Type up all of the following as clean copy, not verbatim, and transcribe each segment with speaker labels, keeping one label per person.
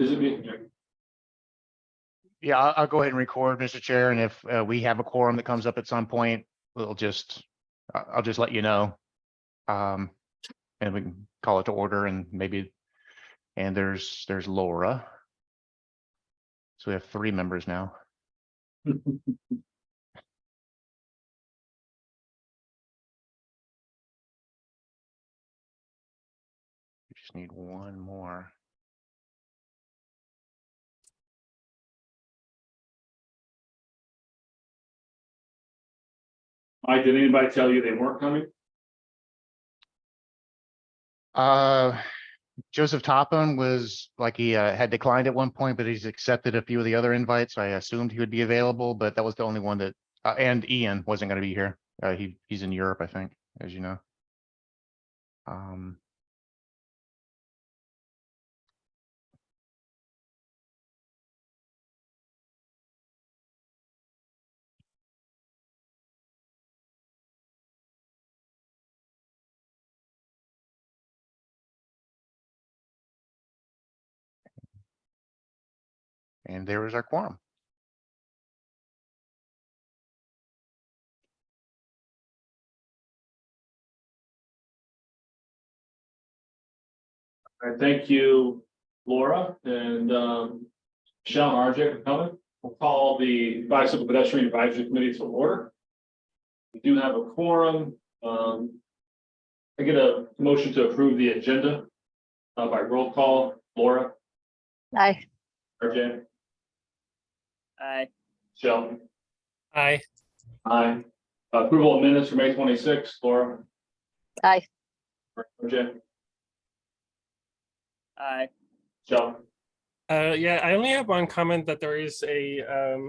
Speaker 1: Is it me?
Speaker 2: Yeah, I'll go ahead and record, Mr. Chair, and if we have a quorum that comes up at some point, I'll just let you know. And we can call it to order, and maybe, and there's Laura. So we have 3 members now. We just need 1 more.
Speaker 1: Mike, did anybody tell you they weren't coming?
Speaker 2: Joseph Topham was like he had declined at one point, but he's accepted a few of the other invites. So I assumed he would be available, but that was the only one that, and Ian wasn't going to be here. He's in Europe, I think, as you know. And there is our quorum.
Speaker 1: All right, thank you, Laura and Michelle and RJ for coming. We'll call the Bicycle Pedestrian Advisory Committee to order. We do have a quorum. I get a motion to approve the agenda by roll call. Laura?
Speaker 3: Aye.
Speaker 1: RJ?
Speaker 3: Aye.
Speaker 1: Michelle?
Speaker 4: Aye.
Speaker 1: Aye. Approval of minutes for May 26th. Laura?
Speaker 3: Aye.
Speaker 1: RJ?
Speaker 3: Aye.
Speaker 1: Michelle?
Speaker 4: Yeah, I only have one comment that there is there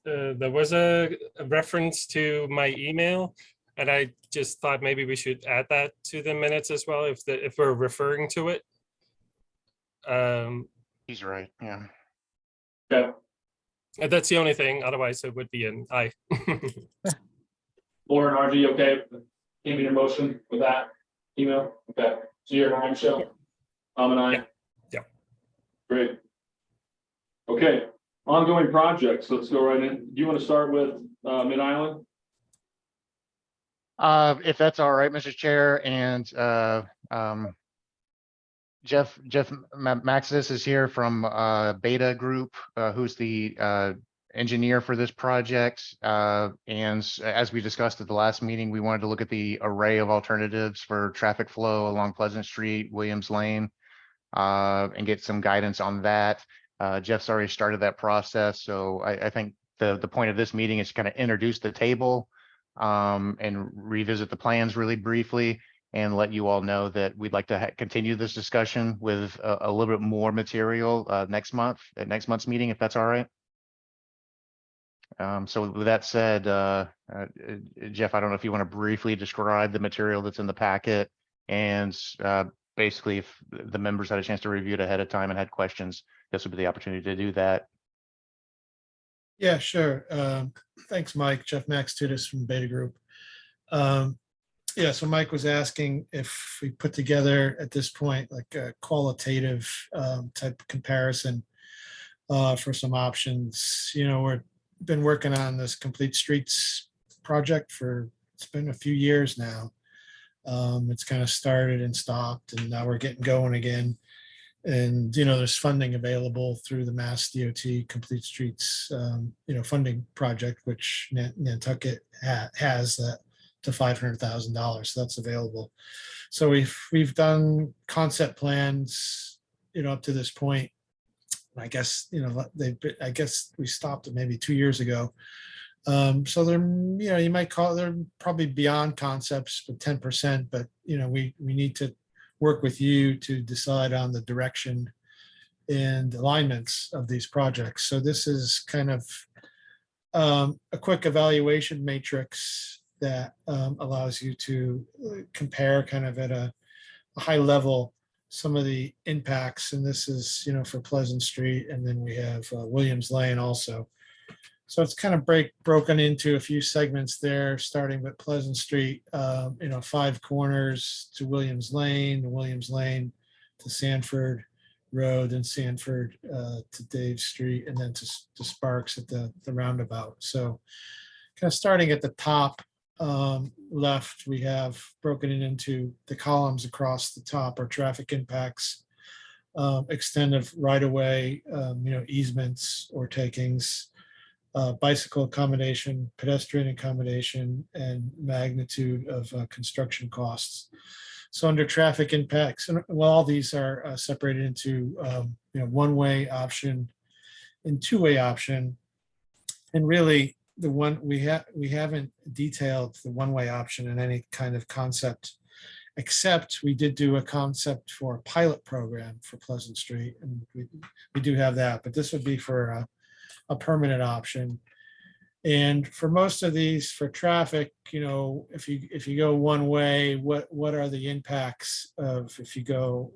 Speaker 4: was a reference to my email, and I just thought maybe we should add that to the minutes as well if we're referring to it.
Speaker 2: He's right. Yeah.
Speaker 1: Okay.
Speaker 4: That's the only thing. Otherwise, it would be an aye.
Speaker 1: Laura and RJ, okay? Give me your motion with that email. Okay. So you're an aye, Michelle?
Speaker 3: Yeah.
Speaker 1: I'm an aye.
Speaker 4: Yeah.
Speaker 1: Great. Okay. Ongoing projects. Let's go right in. Do you want to start with Mid-Island?
Speaker 2: If that's all right, Mr. Chair, and Jeff Maxis is here from Beta Group, who's the engineer for this project. And as we discussed at the last meeting, we wanted to look at the array of alternatives for traffic flow along Pleasant Street, Williams Lane, and get some guidance on that. Jeff's already started that process, so I think the point of this meeting is to kind of introduce the table and revisit the plans really briefly, and let you all know that we'd like to continue this discussion with a little bit more material next month at next month's meeting, if that's all right. So with that said, Jeff, I don't know if you want to briefly describe the material that's in the packet, and basically if the members had a chance to review it ahead of time and had questions, this would be the opportunity to do that.
Speaker 5: Yeah, sure. Thanks, Mike. Jeff Max Tudis from Beta Group. Yeah, so Mike was asking if we put together at this point like a qualitative type of comparison for some options. You know, we've been working on this Complete Streets project it's been a few years now. It's kind of started and stopped, and now we're getting going again. And, you know, there's funding available through the Mass DOT Complete Streets, funding project, which Nantucket has that to $500,000. So that's available. So we've done concept plans, up to this point. I guess, I guess we stopped it maybe 2 years ago. So they're, you might call they're probably beyond concepts, but 10%, but, we need to work with you to decide on the direction and alignments of these projects. So this is kind of a quick evaluation matrix that allows you to compare kind of at a high level some of the impacts. And this is, for Pleasant Street, and then we have Williams Lane also. So it's kind of broken into a few segments there, starting with Pleasant Street, 5 corners to Williams Lane to Sanford, Road and Sanford to Dave Street, and then to Sparks at the roundabout. So kind of starting at the top left, we have broken it into the columns across the top are traffic impacts, extent of right-of-way, easements or takings, bicycle accommodation, pedestrian accommodation, and magnitude of construction costs. So under traffic impacts, and well, all these are separated into one-way option and two-way option. And really, the one we haven't detailed the one-way option in any kind of concept, except we did do a concept for a pilot program for Pleasant Street, and we do have that, but this would be for a permanent option. And for most of these, for traffic, if you go one way, what are the impacts of if you go,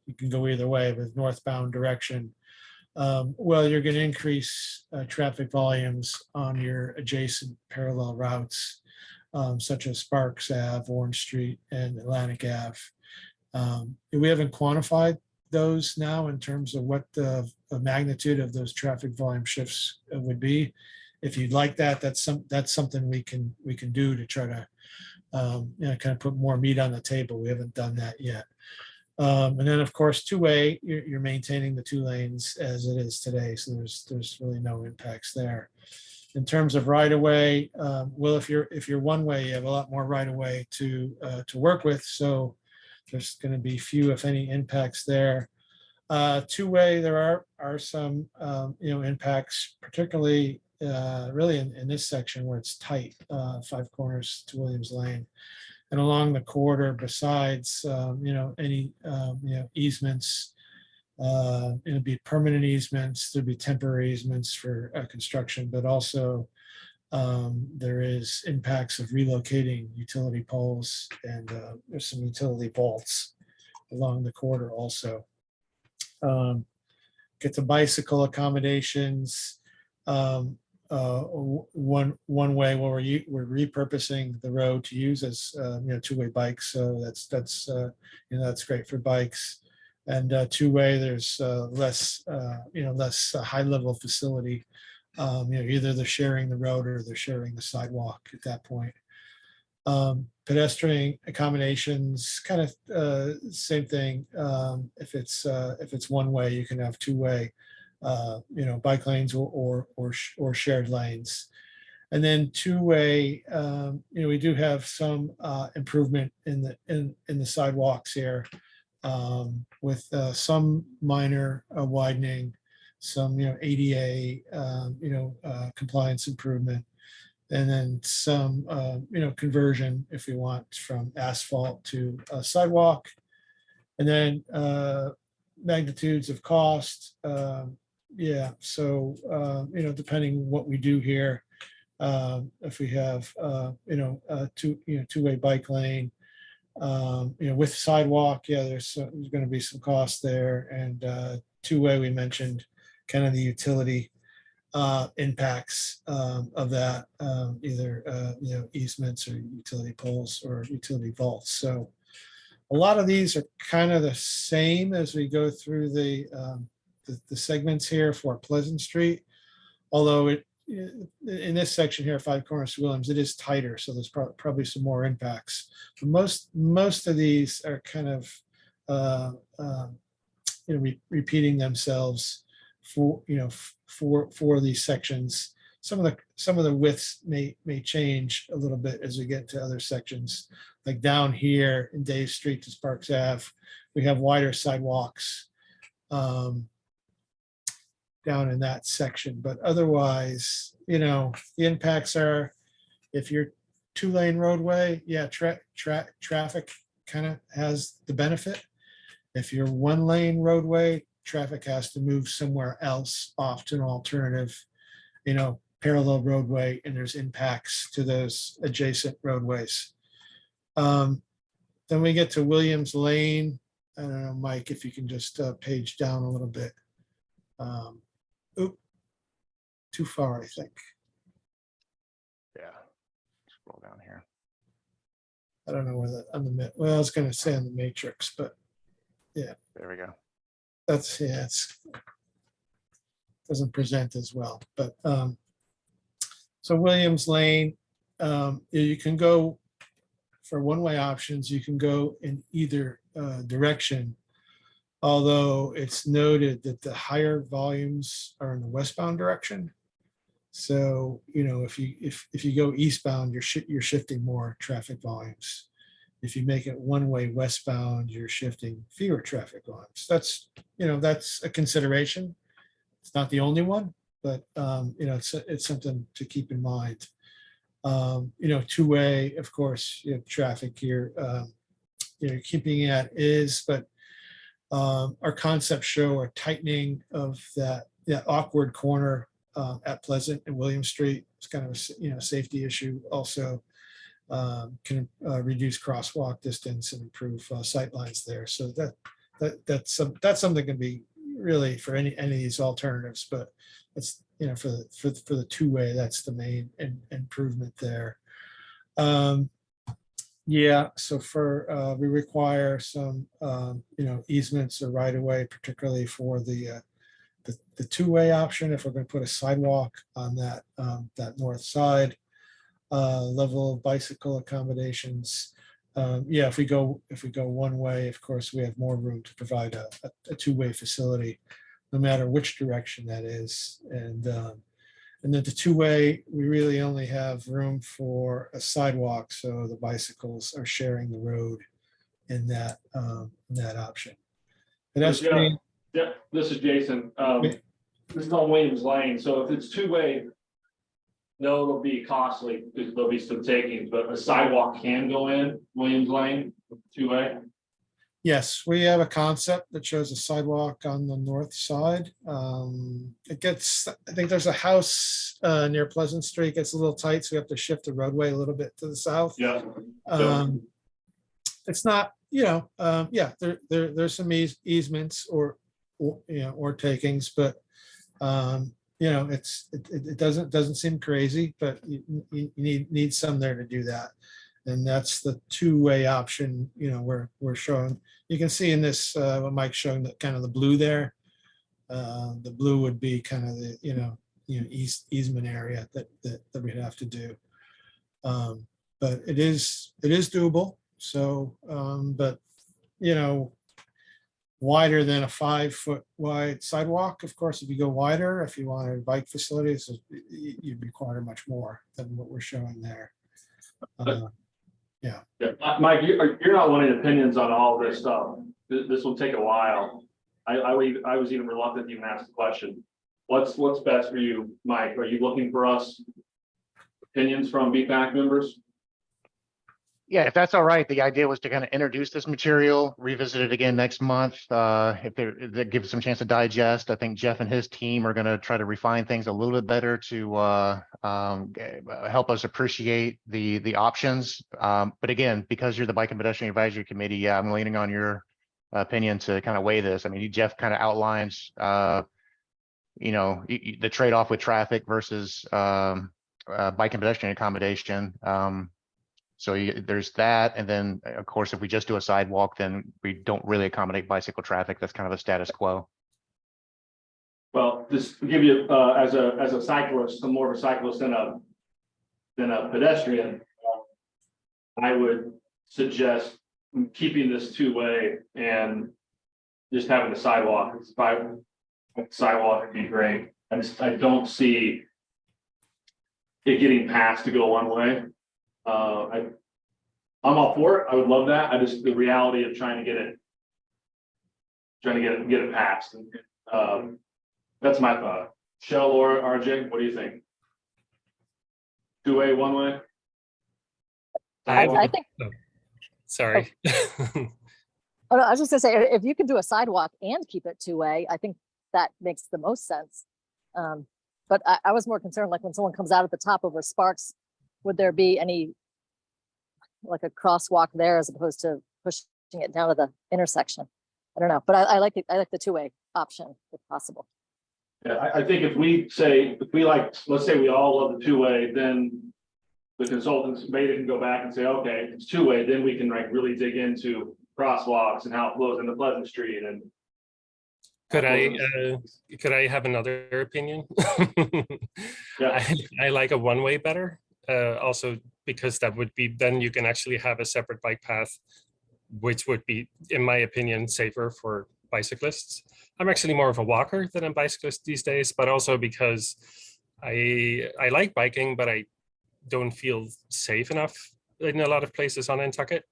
Speaker 5: you can go either way with northbound direction. Well, you're going to increase traffic volumes on your adjacent parallel routes, such as Sparks Ave, Orange Street, and Atlantic Ave. We haven't quantified those now in terms of what the magnitude of those traffic volume shifts would be. If you'd like that, that's something we can do to try to kind of put more meat on the table. We haven't done that yet. And then of course, two-way, you're maintaining the 2 lanes as it is today. So there's really no impacts there. In terms of right-of-way, well, if you're one-way, you have a lot more right-of-way to work with. So there's going to be few, if any, impacts there. Two-way, there are some impacts, particularly really in this section where it's tight, 5 corners to Williams Lane, and along the corridor. Besides, any easements, it'd be permanent easements. There'd be temporary easements for construction, but also there is impacts of relocating utility poles, and there's some utility vaults along the corridor also. Get the bicycle accommodations. One way where we're repurposing the road to use as two-way bikes, so that's great for bikes. And two-way, there's less high level facility. Either they're sharing the road or they're sharing the sidewalk at that point. Pedestrian accommodations, kind of same thing. If it's one way, you can have two-way, bike lanes or shared lanes. And then two-way, we do have some improvement in the sidewalks here, with some minor widening, some ADA compliance improvement, and then some conversion, if you want, from asphalt to sidewalk. And then magnitudes of cost. So depending what we do here, if we have two-way bike lane, with sidewalk, there's going to be some cost there. And two-way, we mentioned kind of the utility impacts of that, either easements or utility poles or utility vaults. So a lot of these are kind of the same as we go through the segments here for Pleasant Street, although in this section here, 5 corners to Williams, it is tighter, so there's probably some more impacts. But most of these are kind of repeating themselves for these sections. Some of the widths may change a little bit as we get to other sections. Like down here in Dave Street to Sparks Ave, we have wider sidewalks down in that section. But otherwise, the impacts are, if you're 2-lane roadway, traffic kind of has the benefit. If you're 1-lane roadway, traffic has to move somewhere else off to an alternative, parallel roadway, and there's impacts to those adjacent roadways. Then we get to Williams Lane. I don't know, Mike, if you can just page down a little bit. Too far, I think.
Speaker 2: Yeah. Scroll down here.
Speaker 5: I don't know where that on the well, I was going to say on the matrix, but
Speaker 2: There we go.
Speaker 5: that's, yeah, it's doesn't present as well, but, so Williams Lane, you can go for one-way options, you can go in either direction. Although it's noted that the higher volumes are in the westbound direction. So, you know, if you go eastbound, you're shifting more traffic volumes. If you make it one-way westbound, you're shifting fewer traffic volumes. That's, you know, that's a consideration. It's not the only one, but, you know, it's something to keep in mind. You know, two-way, of course, you have traffic here, you know, keeping it is, but our concepts show a tightening of that awkward corner at Pleasant and William Street. It's kind of a, you know, safety issue. Also can reduce crosswalk distance and improve sight lines there. So that's something that can be really for any of these alternatives. But it's, you know, for the two-way, that's the main improvement there. Yeah, so for, we require some, you know, easements or right of way, particularly for the two-way option. If we're going to put a sidewalk on that, that north side, level of bicycle accommodations. Yeah, if we go one way, of course, we have more room to provide a two-way facility, no matter which direction that is. And then the two-way, we really only have room for a sidewalk, so the bicycles are sharing the road in that option. Pedestrian,
Speaker 1: Yeah, this is Jason. This is on Williams Lane, so if it's two-way, no, it'll be costly because there'll be some takings, but a sidewalk can go in Williams Lane, two-way.
Speaker 5: yes, we have a concept that shows a sidewalk on the north side. It gets, I think there's a house near Pleasant Street, gets a little tight, so we have to shift the roadway a little bit to the south.
Speaker 1: Yeah.
Speaker 5: It's not, you know, yeah, there's some easements or, you know, or takings, but, you know, it doesn't seem crazy, but you need some there to do that. And that's the two-way option, you know, we're showing. You can see in this, what Mike's showing, that kind of the blue there. The blue would be kind of the, you know, easement area that we'd have to do. But it is doable. So, but, you know, wider than a 5-foot wide sidewalk. Of course, if you go wider, if you wanted bike facilities, you'd require much more than what we're showing there.
Speaker 1: Yeah, Mike, you're not wanting opinions on all this stuff. This will take a while. I was even reluctant to even ask the question. What's best for you, Mike? Are you looking for us opinions from BPAC members?
Speaker 2: Yeah, if that's all right, the idea was to kind of introduce this material, revisit it again next month. If that gives some chance to digest. I think Jeff and his team are going to try to refine things a little bit better to help us appreciate the options. But again, because you're the Bike and Pedestrian Advisory Committee, yeah, I'm leaning on your opinion to kind of weigh this. I mean, Jeff kind of outlines, you know, the trade-off with traffic versus bike and pedestrian accommodation. So there's that. And then, of course, if we just do a sidewalk, then we don't really accommodate bicycle traffic. That's kind of a status quo.
Speaker 1: Well, just to give you, as a cyclist, I'm more of a cyclist than a pedestrian. I would suggest keeping this two-way and just having the sidewalk. Sidewalk would be great. I don't see it getting passed to go one way. I'm all for it. I would love that. The reality of trying to get it passed. And, that's my thought. Shell or RJ, what do you think? Two-way, one-way?
Speaker 3: I think,
Speaker 4: Sorry.
Speaker 3: oh no, I was just gonna say, if you could do a sidewalk and keep it two-way, I think that makes the most sense. But I was more concerned, like when someone comes out at the top over Sparks, would there be any, like a crosswalk there as opposed to pushing it down to the intersection? I don't know, but I like it. I like the two-way option if possible.
Speaker 1: Yeah, I think if we like, let's say we all love the two-way, then the consultants maybe can go back and say, okay, it's two-way, then we can like really dig into crosswalks and how it flows into Pleasant Street and
Speaker 4: Could I have another opinion?
Speaker 1: Yeah.
Speaker 4: I like a one-way better. Also because that would be, then you can actually have a separate bike path, which would be, in my opinion, safer for bicyclists. I'm actually more of a walker than a bicyclist these days, but also because I like biking, but I don't feel safe enough in a lot of places on Nantucket.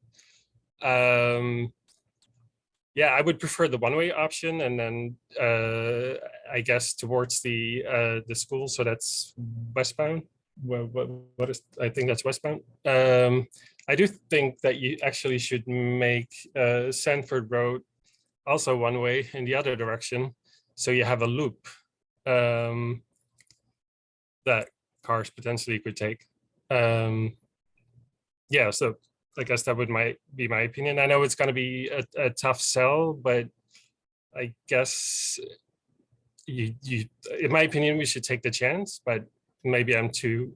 Speaker 4: Yeah, I would prefer the one-way option, and then I guess towards the school. So that's westbound. What is? I think that's westbound. I do think that you actually should make Sanford Road also one way in the other direction, so you have a loop that cars potentially could take. Yeah, so I guess that would be my opinion. I know it's going to be a tough sell, but I guess in my opinion, we should take the chance. But maybe I'm too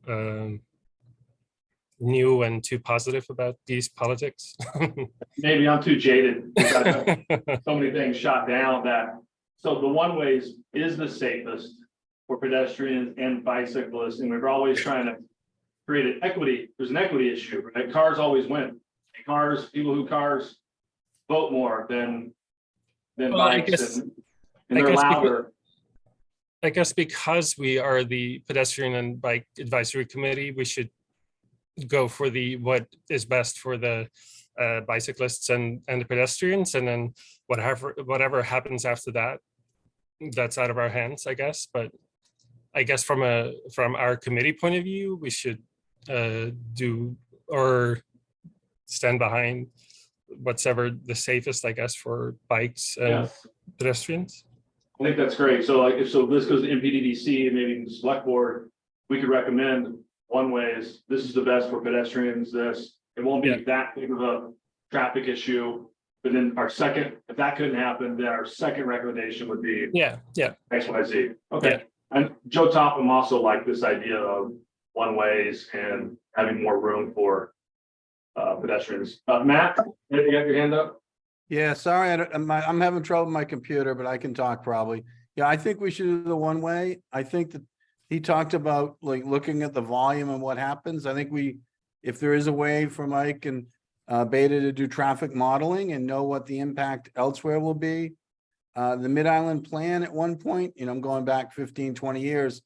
Speaker 4: new and too positive about these politics.
Speaker 1: Maybe I'm too jaded. We've got so many things shot down that, so the one ways is the safest for pedestrians and bicyclists, and we're always trying to create an equity. There's an equity issue, right? Cars always win. People who cars vote more than
Speaker 4: Well, I
Speaker 1: bikes,
Speaker 4: guess-
Speaker 1: and
Speaker 4: I
Speaker 1: they're
Speaker 4: guess
Speaker 1: louder.
Speaker 4: I guess because we are the pedestrian and bike advisory committee, we should go for what is best for the bicyclists and the pedestrians, and then whatever happens after that, that's out of our hands, I guess. But I guess from our committee point of view, we should do or stand behind whatever the safest, I guess, for bikes and
Speaker 1: Yes.
Speaker 4: pedestrians.
Speaker 1: I think that's great. So like, if this goes to MPDDC and maybe the select board, we could recommend one ways. This is the best for pedestrians. It won't be
Speaker 4: Yeah.
Speaker 1: that big of a traffic issue. But then if that couldn't happen, then our second recommendation would be
Speaker 4: Yeah.
Speaker 1: X, Y, Z. Okay. And Joe Topham also liked this idea of one ways and having more room for pedestrians. Matt, you got your hand up?
Speaker 6: Yeah, sorry, I'm having trouble with my computer, but I can talk probably. Yeah, I think we should do the one way. I think that he talked about like looking at the volume and what happens. I think if there is a way for Mike and Beta to do traffic modeling and know what the impact elsewhere will be. The Mid-Island plan at one point, I'm going back 15, 20 years,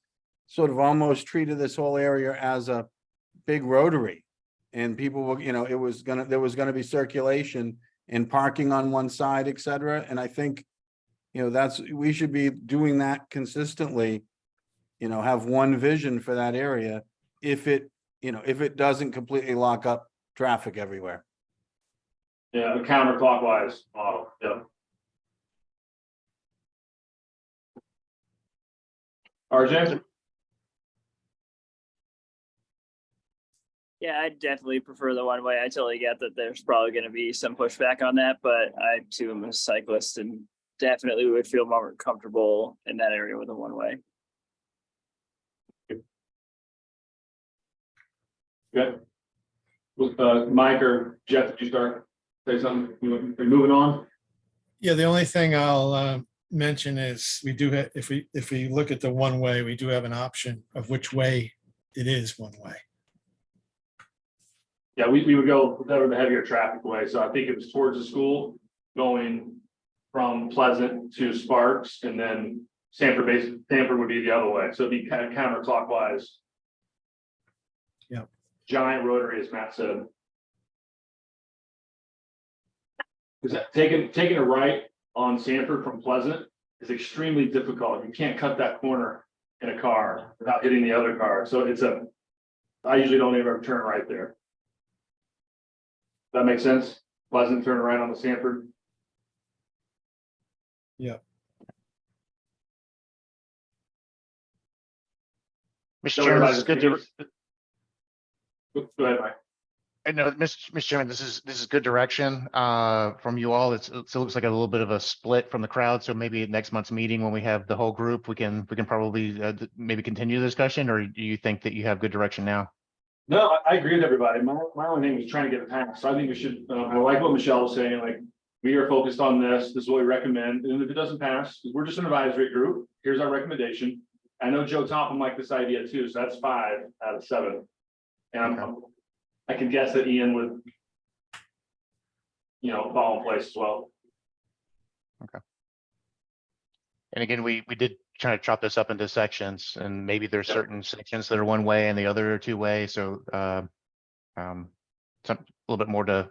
Speaker 6: sort of almost treated this whole area as a big rotary. And people were, there was gonna be circulation and parking on one side, et cetera. And I think, we should be doing that consistently, have one vision for that area if it doesn't completely lock up traffic everywhere.
Speaker 1: Yeah, the counterclockwise model. Yeah. RJ?
Speaker 7: Yeah, I definitely prefer the one way. I totally get that there's probably going to be some pushback on that, but I too am a cyclist and definitely would feel more comfortable in that area with a one way.
Speaker 1: Good. Mike or Jeff, did you say something? Are you moving on?
Speaker 5: Yeah, the only thing I'll mention is we do have, if we look at the one way, we do have an option of which way it is one way.
Speaker 1: Yeah, we would go the heavier traffic way. So I think it was towards the school going from Pleasant to Sparks, and then Sanford would be the other way. So it'd be kind of counterclockwise.
Speaker 5: Yeah.
Speaker 1: Giant rotary, as Matt said. Because taking a right on Sanford from Pleasant is extremely difficult. You can't cut that corner in a car without hitting the other car. So I usually don't ever turn right there. That makes sense? Pleasant turn right on the Sanford.
Speaker 5: Yeah.
Speaker 2: Mr. Chairman, this is good to.
Speaker 1: Go ahead, Mike.
Speaker 2: No, Mr. Chairman, this is good direction from you all. It looks like a little bit of a split from the crowd. So maybe at next month's meeting, when we have the whole group, we can probably maybe continue the discussion, or do you think that you have good direction now?
Speaker 1: No, I agree with everybody. My only thing was trying to get it passed. So I think we should, I like what Michelle was saying, like, We are focused on this. This is what we recommend. And if it doesn't pass, 'cause we're just an advisory group, here's our recommendation. I know Joe Topham liked this idea too, so that's 5 out of 7. And I can guess that Ian would, fall in place as well.
Speaker 2: And again, we did try to chop this up into sections, and maybe there's certain sections that are one way and the other are two way. So a little bit more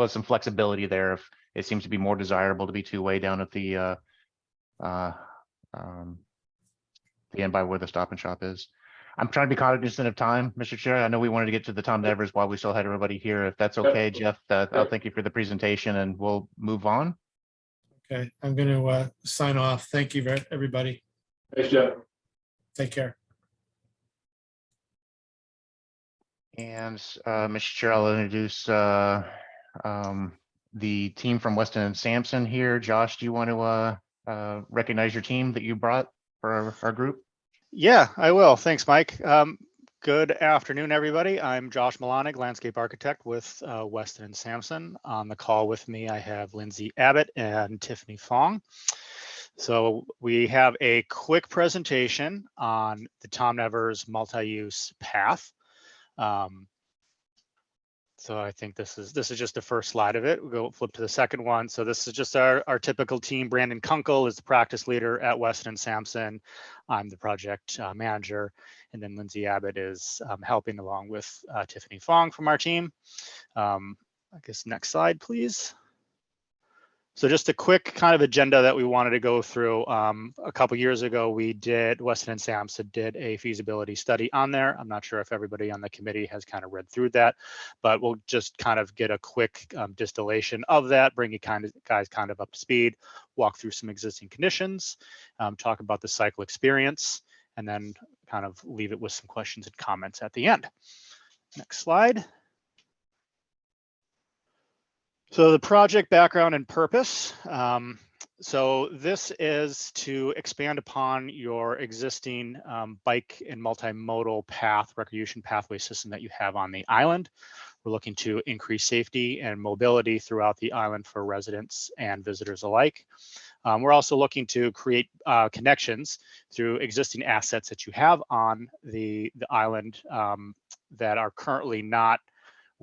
Speaker 2: some flexibility there. If it seems to be more desirable to be two way down at the end by where the Stop and Shop is. I'm trying to be cognizant of time, Mr. Chair. I know we wanted to get to the Tom Nevers while we still had everybody here. If that's okay, Jeff, I'll thank you for the presentation and we'll move on.
Speaker 5: Okay, I'm going to sign off. Thank you, everybody.
Speaker 1: Thanks, Jeff.
Speaker 5: Take care.
Speaker 2: And Mr. Chair, I'll introduce the team from Weston and Sampson here. Josh, do you want to recognize your team that you brought for our group?
Speaker 8: Yeah, I will. Thanks, Mike. Good afternoon, everybody. I'm Josh Milanig, landscape architect with Weston and Sampson. On the call with me, I have Lindsay Abbott and Tiffany Fong. So we have a quick presentation on the Tom Nevers multi-use path. So I think this is just the first slide of it. We'll go flip to the second one. So this is just our typical team. Brandon Kunkel is the practice leader at Weston and Sampson. I'm the project manager. And then Lindsay Abbott is helping along with Tiffany Fong from our team. I guess next slide, please. So just a quick kind of agenda that we wanted to go through. A couple years ago, Weston and Sampson did a feasibility study on there. I'm not sure if everybody on the committee has kind of read through that, but we'll just kind of get a quick distillation of that, bring you guys kind of up to speed, walk through some existing conditions, talk about the cycle experience, and then kind of leave it with some questions and comments at the end. Next slide. So the project background and purpose. So this is to expand upon your existing bike and multimodal path, recreation pathway system that you have on the island. We're looking to increase safety and mobility throughout the island for residents and visitors alike. We're also looking to create connections through existing assets that you have on the island that are currently not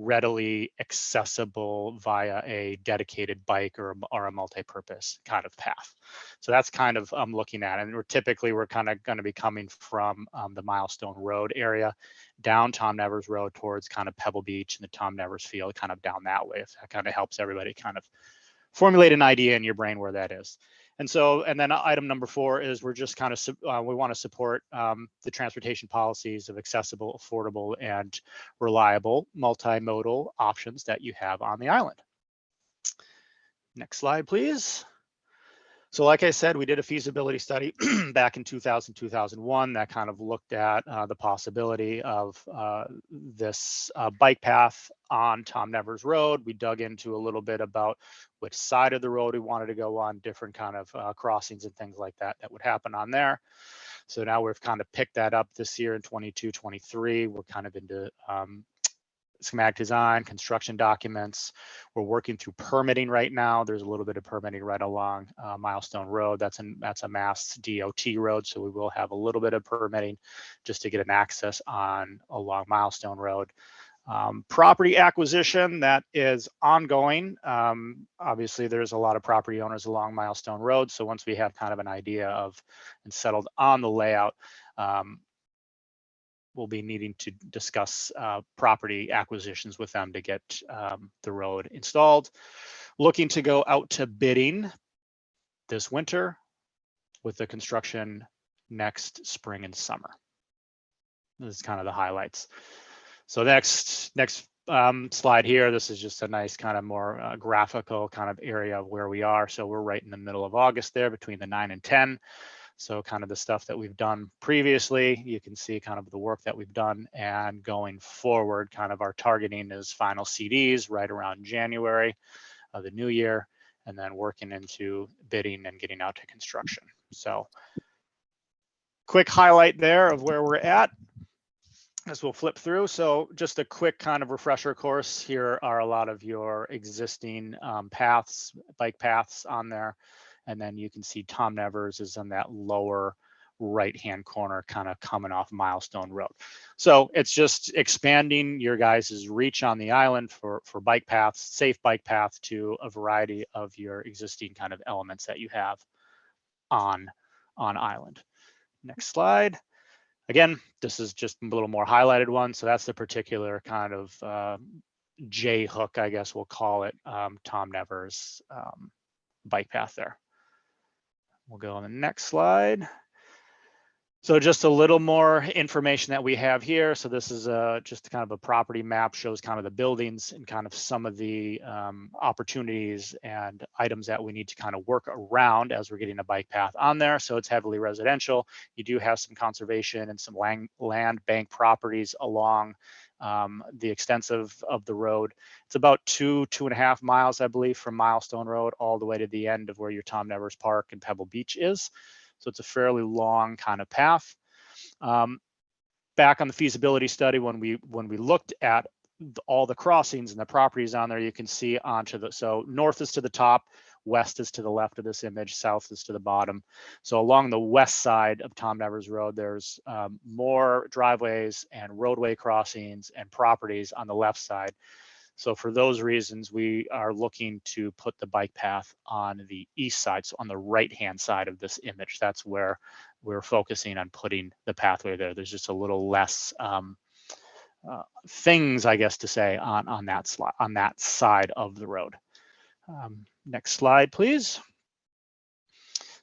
Speaker 8: readily accessible via a dedicated bike or a multi-purpose kind of path. So that's kind of looking at, and we're kind of going to be coming from the Milestone Road area down Tom Nevers Road towards kind of Pebble Beach and the Tom Nevers Field, kind of down that way. If that kind of helps everybody kind of formulate an idea in your brain where that is. And then item number 4 is we're just kind of, we want to support the transportation policies of accessible, affordable, and reliable multimodal options that you have on the island. Next slide, please. So like I said, we did a feasibility study back in 2001 that kind of looked at the possibility of this bike path on Tom Nevers Road. We dug into a little bit about which side of the road we wanted to go on, different kind of crossings and things like that would happen on there. So now we've kind of picked that up this year in 22, 23. We're kind of into schematic design, construction documents. We're working through permitting right now. There's a little bit of permitting right along Milestone Road. That's a Mass DOT road, so we will have a little bit of permitting just to get an access along Milestone Road. Property acquisition, that is ongoing. Obviously, there's a lot of property owners along Milestone Road, so once we have kind of an idea of and settled on the layout, we'll be needing to discuss property acquisitions with them to get the road installed. Looking to go out to bidding this winter with the construction next spring and summer. This is kind of the highlights. So next slide here, this is just a nice kind of more graphical kind of area of where we are. So we're right in the middle of August there between the 9 and 10. So kind of the stuff that we've done previously, you can see kind of the work that we've done, and going forward, kind of our targeting is final CDs right around January of the new year, and then working into bidding and getting out to construction. So quick highlight there of where we're at. as we'll flip through. So just a quick kind of refresher course. Here are a lot of your existing paths, bike paths on there. And then you can see Tom Nevers is in that lower right-hand corner, kind of coming off Milestone Road. So it's just expanding your guys' reach on the island for bike paths, safe bike paths to a variety of your existing kind of elements that you have on island. Next slide. Again, this is just a little more highlighted one. So that's the particular kind of J hook, I guess we'll call it, Tom Nevers bike path there. We'll go on the next slide. So just a little more information that we have here. So this is just kind of a property map, shows kind of the buildings and kind of some of the opportunities and items that we need to kind of work around as we're getting a bike path on there. So it's heavily residential. You do have some conservation and some land bank properties along the extensive of the road. It's about 2.5 miles, I believe, from Milestone Road all the way to the end of where your Tom Nevers Park and Pebble Beach is. So it's a fairly long kind of path. Back on the feasibility study, when we looked at all the crossings and the properties on there, you can see onto the, so north is to the top, west is to the left of this image, south is to the bottom. So along the west side of Tom Nevers Road, there's more driveways and roadway crossings and properties on the left side. So for those reasons, we are looking to put the bike path on the east side, so on the right-hand side of this image. That's where we're focusing on putting the pathway there. There's just a little less things, I guess, to say on that side of the road. Next slide, please.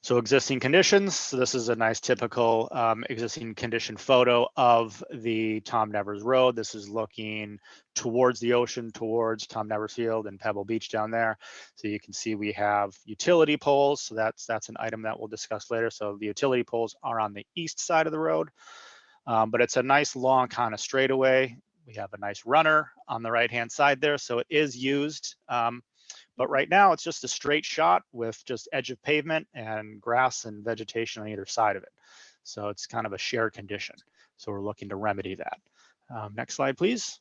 Speaker 8: So existing conditions. So this is a nice typical existing condition photo of the Tom Nevers Road. This is looking towards the ocean, towards Tom Nevers Field and Pebble Beach down there. So you can see we have utility poles. So that's an item that we'll discuss later. So the utility poles are on the east side of the road, but it's a nice long kind of straightaway. We have a nice runner on the right-hand side there. So it is used. But right now it's just a straight shot with just edge of pavement and grass and vegetation on either side of it. So it's kind of a shared condition. So we're looking to remedy that. Next slide, please.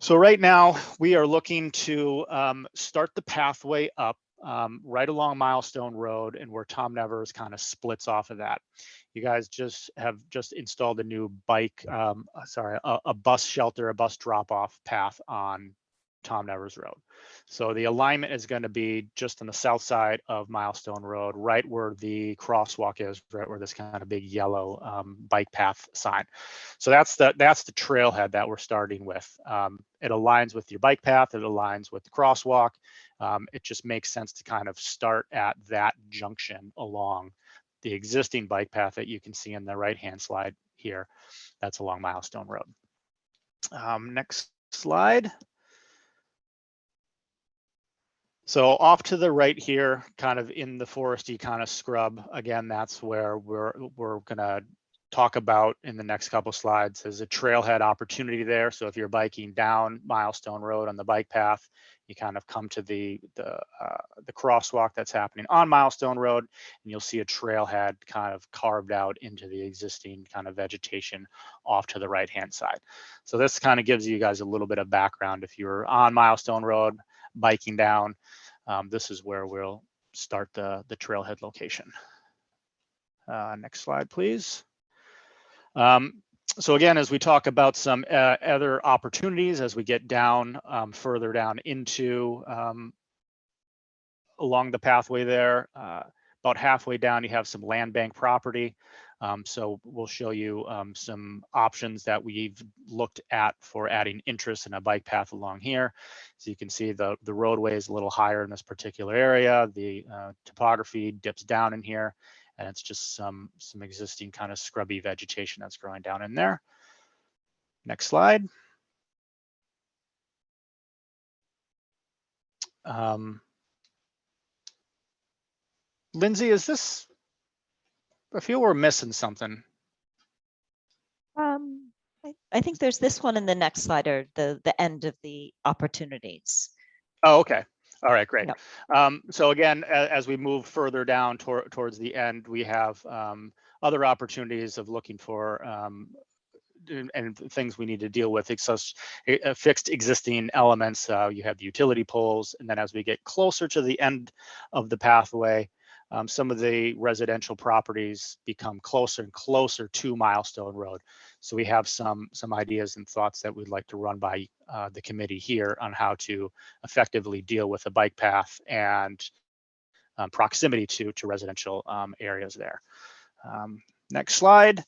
Speaker 8: So right now we are looking to start the pathway up right along Milestone Road and where Tom Nevers kind of splits off of that. You guys have installed a new bike, a bus shelter, a bus drop-off path on Tom Nevers Road. So the alignment is going to be just on the south side of Milestone Road, right where the crosswalk is, right where this kind of big yellow bike path sign. So that's the trailhead that we're starting with. It aligns with your bike path. It aligns with the crosswalk. It just makes sense to kind of start at that junction along the existing bike path that you can see in the right-hand slide here. That's along Milestone Road. Next slide. So off to the right here, kind of in the foresty kind of scrub, again, that's where we're gonna talk about in the next couple slides. There's a trailhead opportunity there. So if you're biking down Milestone Road on the bike path, you kind of come to the crosswalk that's happening on Milestone Road, and you'll see a trailhead kind of carved out into the existing kind of vegetation off to the right-hand side. So this kind of gives you guys a little bit of background. If you're on Milestone Road, biking down, this is where we'll start the trailhead location. Next slide, please. So again, as we talk about some other opportunities as we get down further down into along the pathway there, about halfway down, you have some land bank property. So we'll show you some options that we've looked at for adding interest in a bike path along here. So you can see the roadway is a little higher in this particular area. The topography dips down in here, and it's just some existing kind of scrubby vegetation that's growing down in there. Next slide. Lindsay, is this? I feel we're missing something.
Speaker 9: I think there's this one in the next slide, or the end of the opportunities.
Speaker 8: Oh, okay. All right, great.
Speaker 9: Yep.
Speaker 8: So again, as we move further down towards the end, we have other opportunities of looking for and things we need to deal with. Fixed existing elements. You have the utility poles, and then as we get closer to the end of the pathway, some of the residential properties become closer and closer to Milestone Road. So we have some ideas and thoughts that we'd like to run by the committee here on how to effectively deal with a bike path and proximity to residential areas there. Next slide.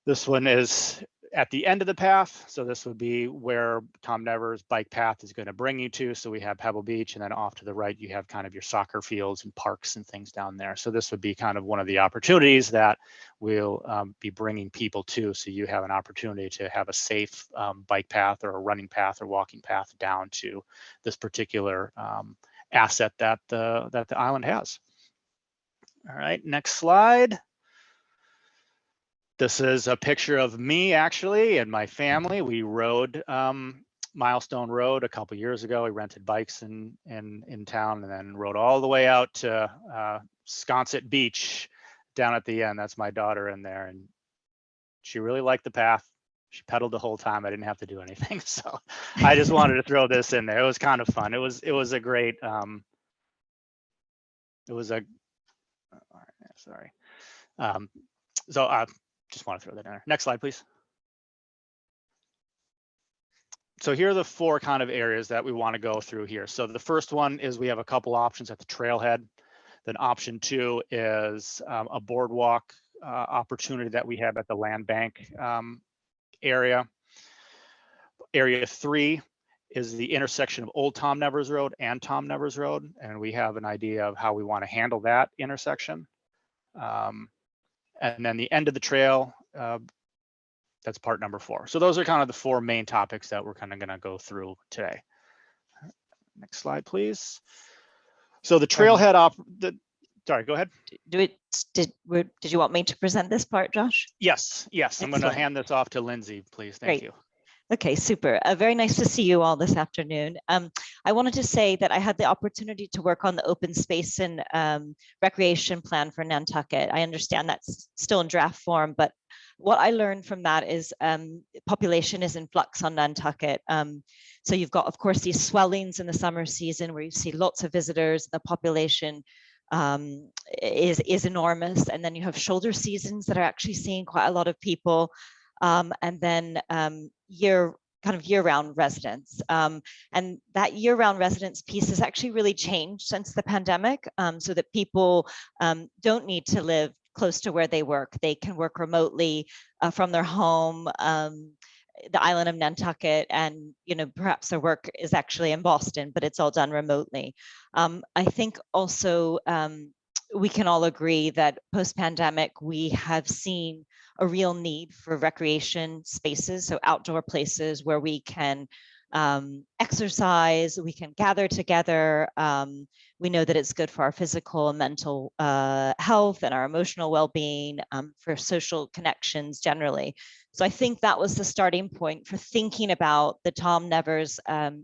Speaker 8: This one is at the end of the path. So this would be where Tom Nevers bike path is going to bring you to. So we have Pebble Beach, and then off to the right, you have kind of your soccer fields and parks and things down there. So this would be kind of one of the opportunities that we'll be bringing people to. So you have an opportunity to have a safe bike path or a running path or walking path down to this particular asset that the island has. All right, next slide. This is a picture of me actually and my family. We rode Milestone Road a couple years ago. We rented bikes in town and then rode all the way out to Sconset Beach down at the end. That's my daughter in there, and she really liked the path. She pedaled the whole time. I didn't have to do anything, so I just wanted to throw this in there. It was kind of fun. It was a great. It was a. Sorry. So I just want to throw that in there. Next slide, please. So here are the four kind of areas that we want to go through here. So the first one is we have a couple options at the trailhead. Then option 2 is a boardwalk opportunity that we have at the land bank area. Area 3 is the intersection of Old Tom Nevers Road and Tom Nevers Road, and we have an idea of how we want to handle that intersection. And then the end of the trail, that's part number 4. So those are kind of the 4 main topics that we're kind of going to go through today. Next slide, please. So the trailhead sorry, go ahead.
Speaker 9: Did you want me to present this part, Josh?
Speaker 8: Yes. I'm going to
Speaker 9: Excellent.
Speaker 8: hand this off to Lindsay, please. Thank
Speaker 9: Great.
Speaker 8: you.
Speaker 9: Okay, super. Very nice to see you all this afternoon. I wanted to say that I had the opportunity to work on the open space and recreation plan for Nantucket. I understand that's still in draft form, but what I learned from that is population is in flux on Nantucket. So you've got, of course, these swellings in the summer season where you see lots of visitors. The population is enormous. And then you have shoulder seasons that are actually seeing quite a lot of people. And then year-round residents. And that year-round residence piece has actually really changed since the pandemic, so that people don't need to live close to where they work. They can work remotely from their home, the island of Nantucket, and perhaps their work is actually in Boston, but it's all done remotely. I think also we can all agree that post-pandemic we have seen a real need for recreation spaces, so outdoor places where we can exercise, we can gather together. We know that it's good for our physical and mental health and our emotional well-being, for social connections generally. So I think that was the starting point for thinking about the Tom Nevers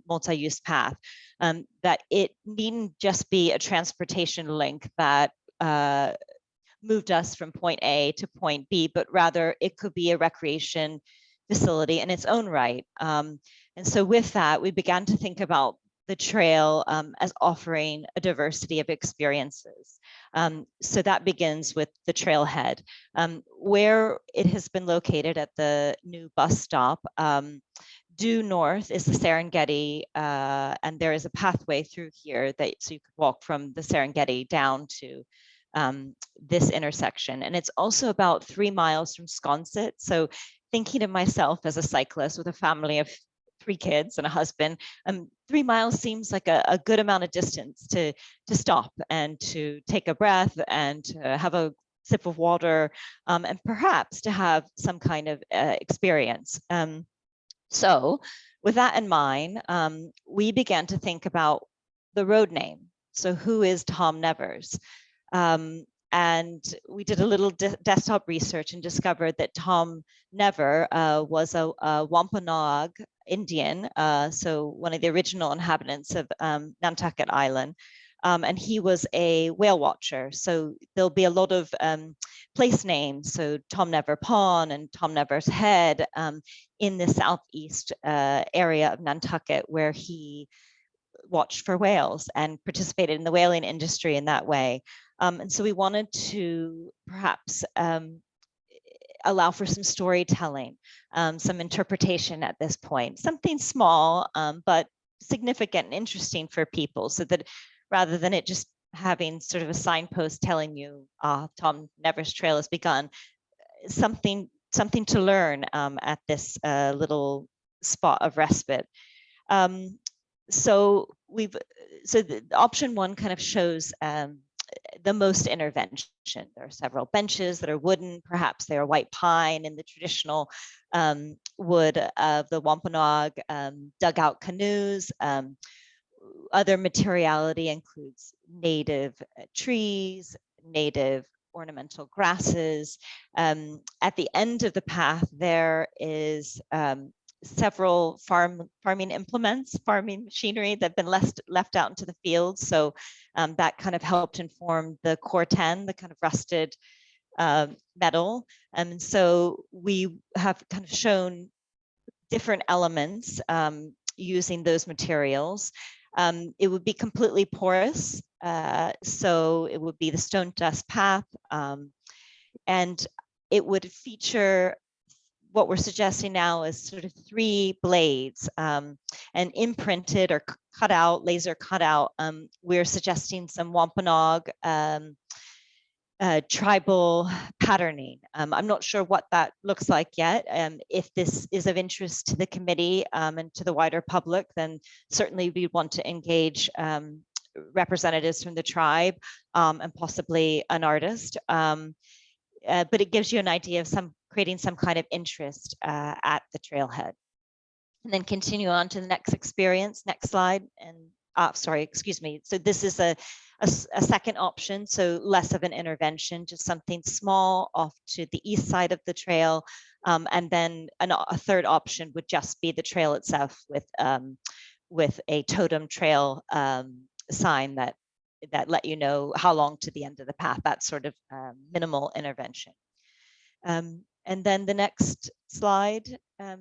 Speaker 9: multi-use path, that it needn't just be a transportation link that moved us from point A to point B, but rather it could be a recreation facility in its own right. And so with that, we began to think about the trail as offering a diversity of experiences. So that begins with the trailhead, where it has been located at the new bus stop. Due north is the Serengeti, and there is a pathway through here so you could walk from the Serengeti down to this intersection. And it's also about 3 miles from Sconset. So thinking of myself as a cyclist with a family of 3 kids and a husband, 3 miles seems like a good amount of distance to stop and to take a breath and to have a sip of water, and perhaps to have some kind of experience. So with that in mind, we began to think about the road name. So who is Tom Nevers? And we did a little desktop research and discovered that Tom Never was a Wampanoag Indian, so one of the original inhabitants of Nantucket Island. And he was a whale watcher. So there'll be a lot of place names. So Tom Never Pond and Tom Never's Head in the southeast area of Nantucket, where he watched for whales and participated in the whaling industry in that way. And so we wanted to perhaps allow for some storytelling, some interpretation at this point, something small, but significant and interesting for people, so that rather than it just having sort of a signpost telling you Tom Never's Trail has begun, something to learn at this little spot of respite. So the option one kind of shows the most intervention. There are several benches that are wooden, perhaps they are white pine in the traditional wood of the Wampanoag, dugout canoes. Other materiality includes native trees, native ornamental grasses. At the end of the path, there is several farming implements, farming machinery that have been left out into the fields. So that kind of helped inform the Corten, the kind of rusted metal. And so we have kind of shown different elements using those materials. It would be completely porous. So it would be the stone dust path. And it would feature what we're suggesting now is sort of 3 blades and imprinted or cut out, laser cut out. We're suggesting some Wampanoag tribal patterning. I'm not sure what that looks like yet. If this is of interest to the committee and to the wider public, then certainly we want to engage representatives from the tribe and possibly an artist. But it gives you an idea of creating some kind of interest at the trailhead. And then continue on to the next experience, next slide. And sorry, excuse me. So this is a second option, so less of an intervention, just something small off to the east side of the trail. And then a third option would just be the trail itself with a totem trail sign that let you know how long to the end of the path, that sort of minimal intervention. And then the next slide,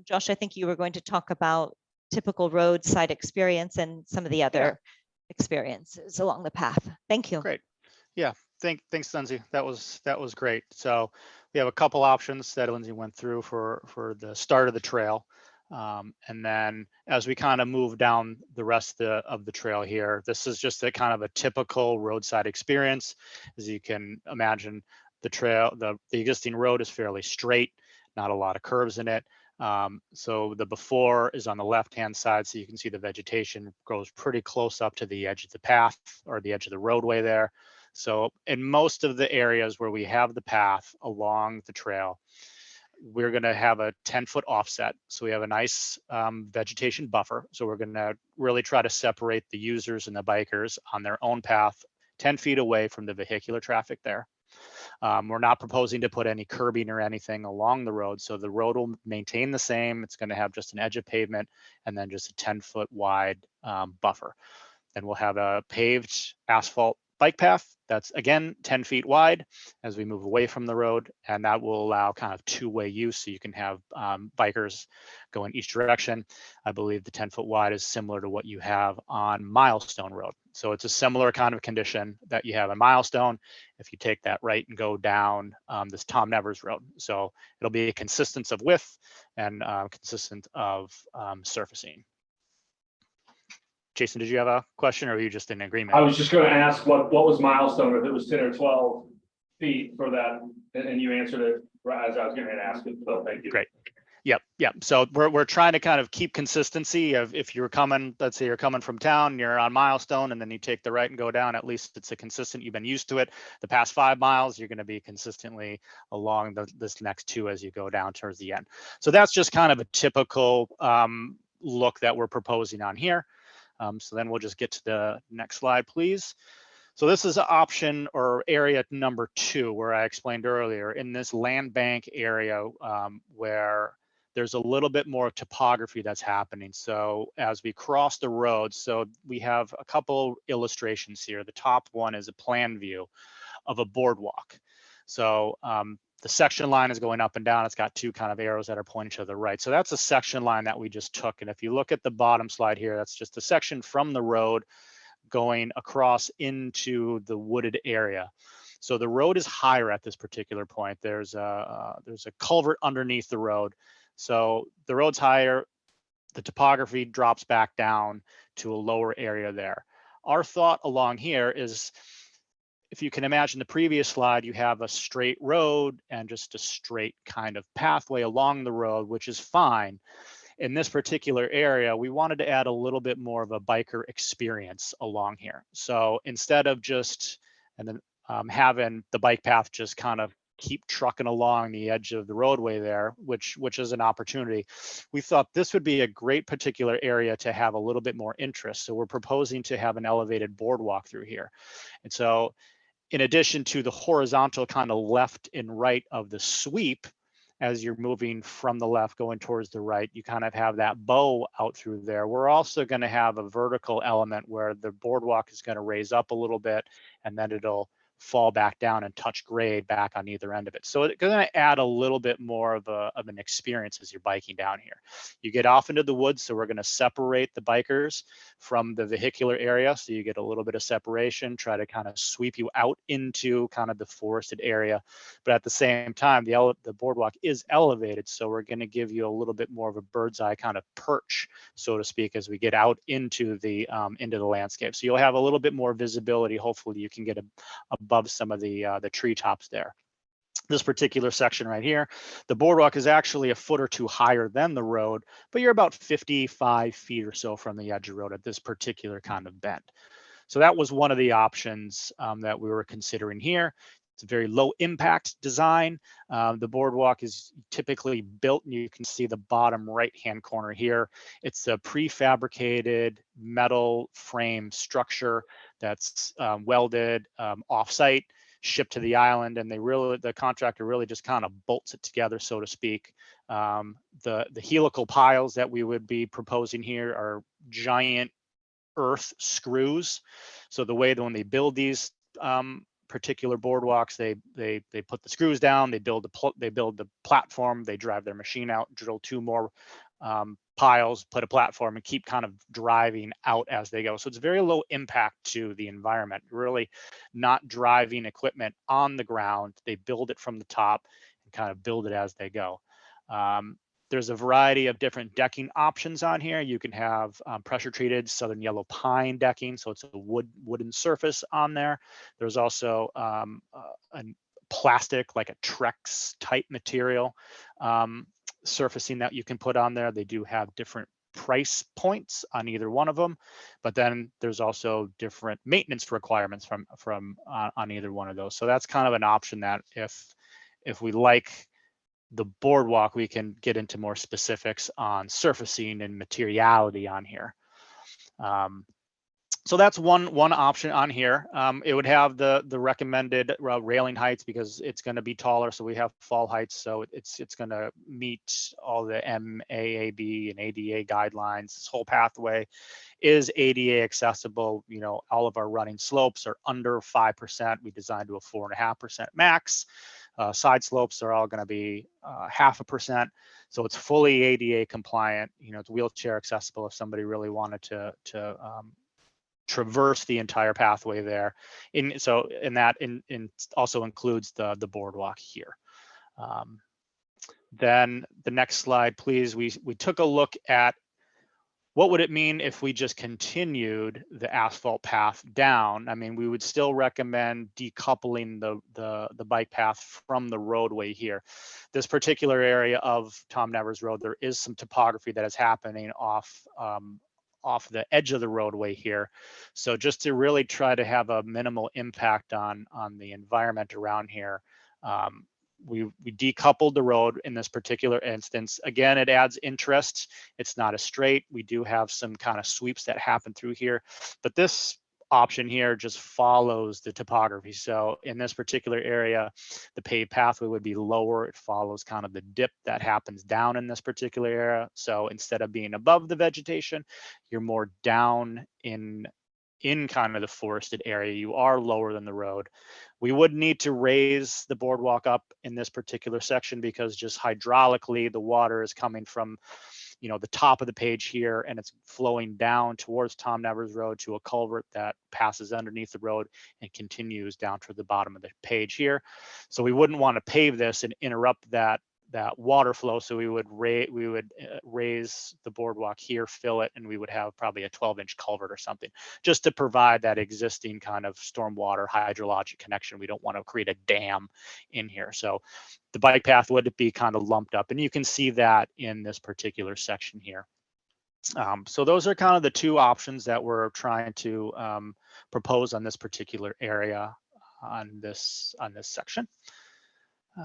Speaker 9: Josh, I think you were going to talk about typical roadside experience and some of the other experiences along the path. Thank you.
Speaker 8: Great. Yeah, thanks, Lindsay. That was great. So we have a couple options that Lindsay went through for the start of the trail. And then as we kind of move down the rest of the trail here, this is just a kind of a typical roadside experience. As you can imagine, the trail, the existing road is fairly straight, not a lot of curves in it. So the before is on the left-hand side, so you can see the vegetation grows pretty close up to the edge of the path or the edge of the roadway there. So in most of the areas where we have the path along the trail, we're going to have a 10-foot offset. So we have a nice vegetation buffer. So we're going to really try to separate the users and the bikers on their own path 10 feet away from the vehicular traffic there. We're not proposing to put any curbing or anything along the road. So the road will maintain the same. It's going to have just an edge of pavement and then just a 10-foot wide buffer. Then we'll have a paved asphalt bike path that's again 10 feet wide as we move away from the road, and that will allow kind of two-way use, so you can have bikers go in each direction. I believe the 10-foot wide is similar to what you have on Milestone Road. So it's a similar kind of condition that you have on Milestone if you take that right and go down this Tom Nevers Road. So it'll be a consistence of width and consistent of surfacing. Jason, did you have a question, or are you just in agreement?
Speaker 1: I was just going to ask what was Milestone, if it was 10 or 12 feet for that, and you answered it as I was going to ask it. So thank you.
Speaker 8: Great. Yep. So we're trying to kind of keep consistency of, if you're coming, let's say you're coming from town, you're on Milestone, and then you take the right and go down, at least it's a consistent, you've been used to it. The past 5 miles, you're going to be consistently along this next 2 as you go down towards the end. So that's just kind of a typical look that we're proposing on here. So then we'll just get to the next slide, please. So this is option or area number 2, where I explained earlier in this land bank area where there's a little bit more topography that's happening. So as we cross the road, so we have a couple illustrations here. The top one is a plan view of a boardwalk. So the section line is going up and down. It's got two kind of arrows that are pointing to the right. So that's a section line that we just took. And if you look at the bottom slide here, that's just a section from the road going across into the wooded area. So the road is higher at this particular point. There's a culvert underneath the road. So the road's higher, the topography drops back down to a lower area there. Our thought along here is, if you can imagine the previous slide, you have a straight road and just a straight kind of pathway along the road, which is fine. In this particular area, we wanted to add a little bit more of a biker experience along here. So instead of just having the bike path just kind of keep trucking along the edge of the roadway there, which is an opportunity, we thought this would be a great particular area to have a little bit more interest. So we're proposing to have an elevated boardwalk through here. And so in addition to the horizontal kind of left and right of the sweep, as you're moving from the left going towards the right, you kind of have that bow out through there. We're also going to have a vertical element where the boardwalk is going to raise up a little bit, and then it'll fall back down and touch grade back on either end of it. So it's going to add a little bit more of an experience as you're biking down here. You get off into the woods, so we're going to separate the bikers from the vehicular area, so you get a little bit of separation, try to kind of sweep you out into kind of the forested area. But at the same time, the boardwalk is elevated, so we're going to give you a little bit more of a bird's eye kind of perch, so to speak, as we get out into the landscape. So you'll have a little bit more visibility. Hopefully you can get above some of the treetops there. This particular section right here, the boardwalk is actually a foot or two higher than the road, but you're about 55 feet or so from the edge of the road at this particular kind of bend. So that was one of the options that we were considering here. It's a very low impact design. The boardwalk is typically built, and you can see the bottom right-hand corner here. It's a prefabricated metal frame structure that's welded off-site, shipped to the island, and the contractor really just kind of bolts it together, so to speak. The helical piles that we would be proposing here are giant earth screws. So the way that when they build these particular boardwalks, they put the screws down, they build the platform, they drive their machine out, drill two more piles, put a platform, and keep kind of driving out as they go. So it's very low impact to the environment, really not driving equipment on the ground. They build it from the top and kind of build it as they go. There's a variety of different decking options on here. You can have pressure treated southern yellow pine decking, so it's a wooden surface on there. There's also a plastic, like a Trex type material surfacing that you can put on there. They do have different price points on either one of them, but then there's also different maintenance requirements on either one of those. So that's kind of an option that if we like the boardwalk, we can get into more specifics on surfacing and materiality on here. So that's one option on here. It would have the recommended railing heights because it's going to be taller. So we have fall heights. So it's going to meet all the MAAB and ADA guidelines. This whole pathway is ADA accessible. You know, all of our running slopes are under 5%. We designed to a 4.5% max. Side slopes are all going to be 0.5%. So it's fully ADA compliant. You know, it's wheelchair accessible if somebody really wanted to traverse the entire pathway there. And also includes the boardwalk here. Then the next slide, please. We took a look at what would it mean if we just continued the asphalt path down. I mean, we would still recommend decoupling the bike path from the roadway here. This particular area of Tom Nevers Road, there is some topography that is happening off the edge of the roadway here. So just to really try to have a minimal impact on the environment around here, we decoupled the road in this particular instance. Again, it adds interest. It's not a straight. We do have some kind of sweeps that happen through here, but this option here just follows the topography. So in this particular area, the paved pathway would be lower. It follows kind of the dip that happens down in this particular area. So instead of being above the vegetation, you're more down in kind of the forested area. You are lower than the road. We would need to raise the boardwalk up in this particular section because just hydraulically, the water is coming from, you know, the top of the page here, and it's flowing down towards Tom Nevers Road to a culvert that passes underneath the road and continues down to the bottom of the page here. So we wouldn't want to pave this and interrupt that water flow. So we would raise the boardwalk here, fill it, and we would have probably a 12-inch culvert or something, just to provide that existing kind of stormwater hydrologic connection. We don't want to create a dam in here. So the bike path would be kind of lumped up, and you can see that in this particular section here. So those are kind of the two options that we're trying to propose on this particular area on this section.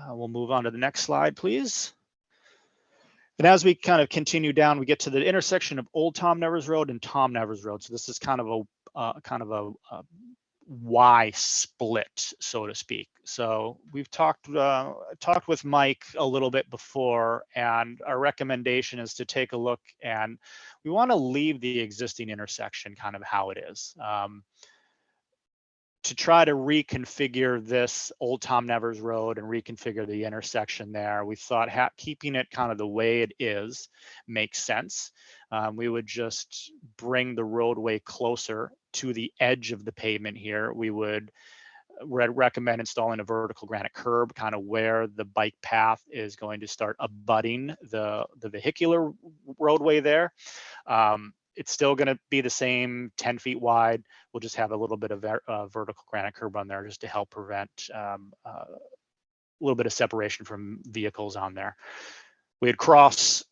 Speaker 8: We'll move on to the next slide, please. And as we kind of continue down, we get to the intersection of Old Tom Nevers Road and Tom Nevers Road. So this is kind of a Y split, so to speak. So we've talked with Mike a little bit before, and our recommendation is to take a look, and we want to leave the existing intersection kind of how it is. To try to reconfigure this Old Tom Nevers Road and reconfigure the intersection there, we thought keeping it kind of the way it is makes sense. We would just bring the roadway closer to the edge of the pavement here. We would recommend installing a vertical granite curb kind of where the bike path is going to start abutting the vehicular roadway there. It's still going to be the same 10 feet wide. We'll just have a little bit of vertical granite curb on there just to help prevent a little bit of separation from vehicles on there. We'd cross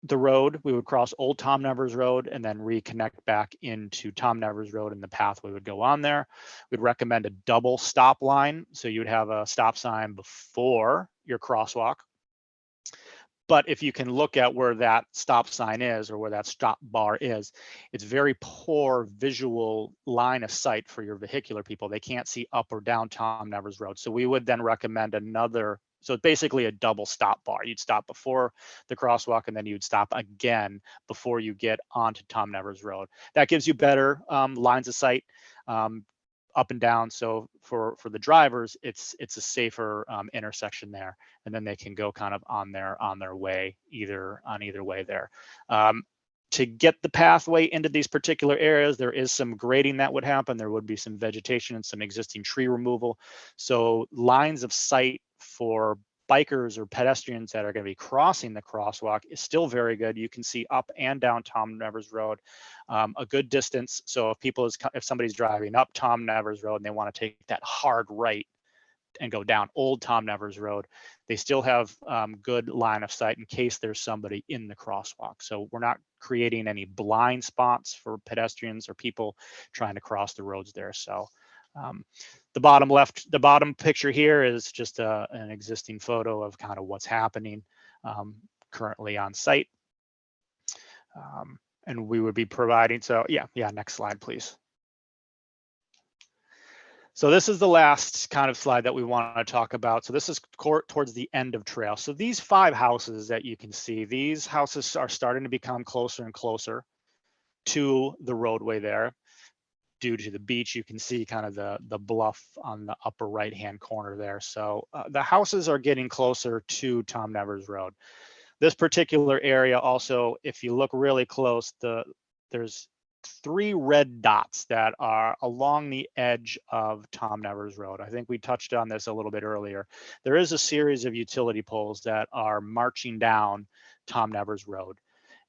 Speaker 8: the road. We would cross Old Tom Nevers Road and then reconnect back into Tom Nevers Road, and the pathway would go on there. We'd recommend a double stop line. So you would have a stop sign before your crosswalk. But if you can look at where that stop sign is or where that stop bar is, it's very poor visual line of sight for your vehicular people. They can't see up or down Tom Nevers Road. So we would then recommend another, so it's basically a double stop bar. You'd stop before the crosswalk and then you'd stop again before you get onto Tom Nevers Road. That gives you better lines of sight up and down. So for the drivers, it's a safer intersection there, and then they can go kind of on their way either way there. To get the pathway into these particular areas, there is some grading that would happen. There would be some vegetation and some existing tree removal. So lines of sight for bikers or pedestrians that are going to be crossing the crosswalk is still very good. You can see up and down Tom Nevers Road a good distance. So if somebody's driving up Tom Nevers Road and they want to take that hard right and go down Old Tom Nevers Road, they still have good line of sight in case there's somebody in the crosswalk. So we're not creating any blind spots for pedestrians or people trying to cross the roads there. So the bottom picture here is just an existing photo of kind of what's happening currently on site. And we would be providing, so yeah, next slide, please. So this is the last kind of slide that we want to talk about. So this is towards the end of trail. So these 5 houses that you can see, these houses are starting to become closer and closer to the roadway there. Due to the beach, you can see kind of the bluff on the upper right-hand corner there. So the houses are getting closer to Tom Nevers Road. This particular area also, if you look really close, there's 3 red dots that are along the edge of Tom Nevers Road. I think we touched on this a little bit earlier. There is a series of utility poles that are marching down Tom Nevers Road,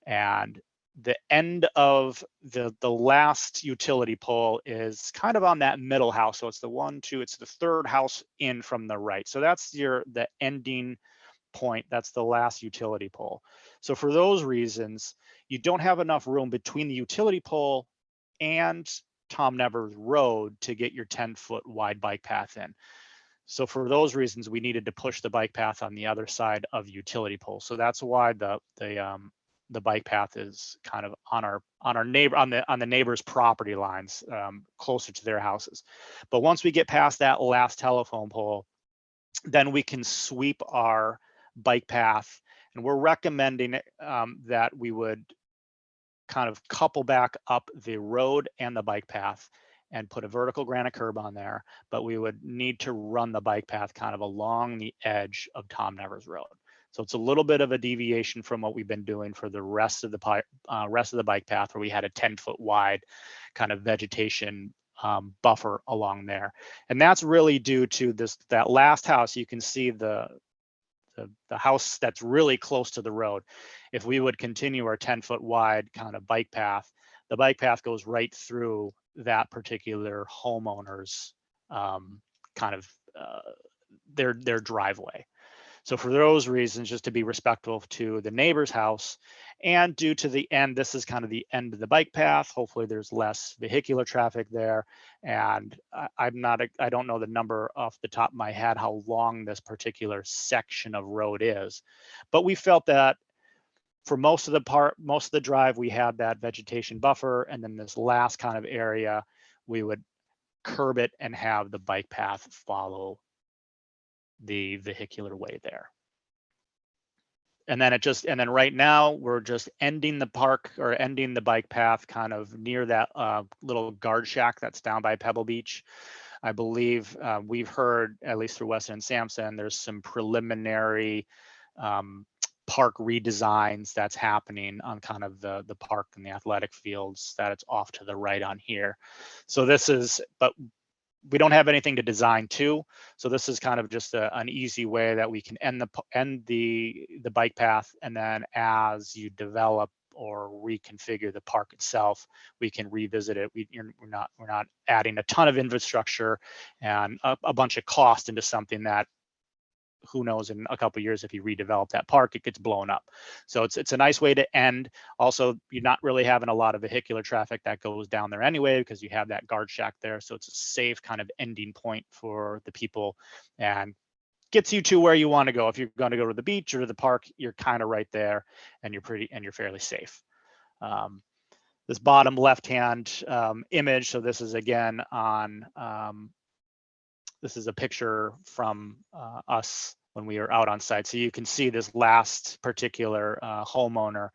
Speaker 8: and the end of the last utility pole is kind of on that middle house. So it's it's the 3rd house in from the right. So that's the ending point. That's the last utility pole. So for those reasons, you don't have enough room between the utility pole and Tom Nevers Road to get your 10-foot wide bike path in. So for those reasons, we needed to push the bike path on the other side of the utility pole. So that's why the the bike path is kind of on our neighbor, on the neighbor's property lines, closer to their houses. But once we get past that last telephone pole, then we can sweep our bike path, and we're recommending that we would kind of couple back up the road and the bike path and put a vertical granite curb on there, but we would need to run the bike path kind of along the edge of Tom Nevers Road. So it's a little bit of a deviation from what we've been doing for the rest of the bike path, where we had a 10-foot wide kind of vegetation buffer along there. And that's really due to that last house. You can see the house that's really close to the road. If we would continue our 10-foot wide kind of bike path, the bike path goes right through that particular homeowner's kind of their driveway. So for those reasons, just to be respectful to the neighbor's house, and due to the end, this is kind of the end of the bike path. Hopefully there's less vehicular traffic there. And I don't know the number off the top of my head how long this particular section of road is, but we felt that for most of the drive, we had that vegetation buffer, and then this last kind of area, we would curb it and have the bike path follow the vehicular way there. And then right now we're just ending the park, or ending the bike path kind of near that little guard shack that's down by Pebble Beach. I believe we've heard, at least through Weston and Sampson, there's some preliminary park redesigns that's happening on kind of the park and the athletic fields, that it's off to the right on here. So this is, but we don't have anything to design to, so this is kind of just an easy way that we can end the bike path, and then as you develop or reconfigure the park itself, we can revisit it. We're not adding a ton of infrastructure and a bunch of cost into something that, who knows, in a couple of years, if you redevelop that park, it gets blown up. So it's a nice way to end. Also, you're not really having a lot of vehicular traffic that goes down there anyway, because you have that guard shack there. So it's a safe kind of ending point for the people, and gets you to where you want to go. If you're going to go to the beach or to the park, you're kind of right there, and you're fairly safe. This bottom left-hand image. So this is again on, this is a picture from us when we were out on site. So you can see this last particular homeowner.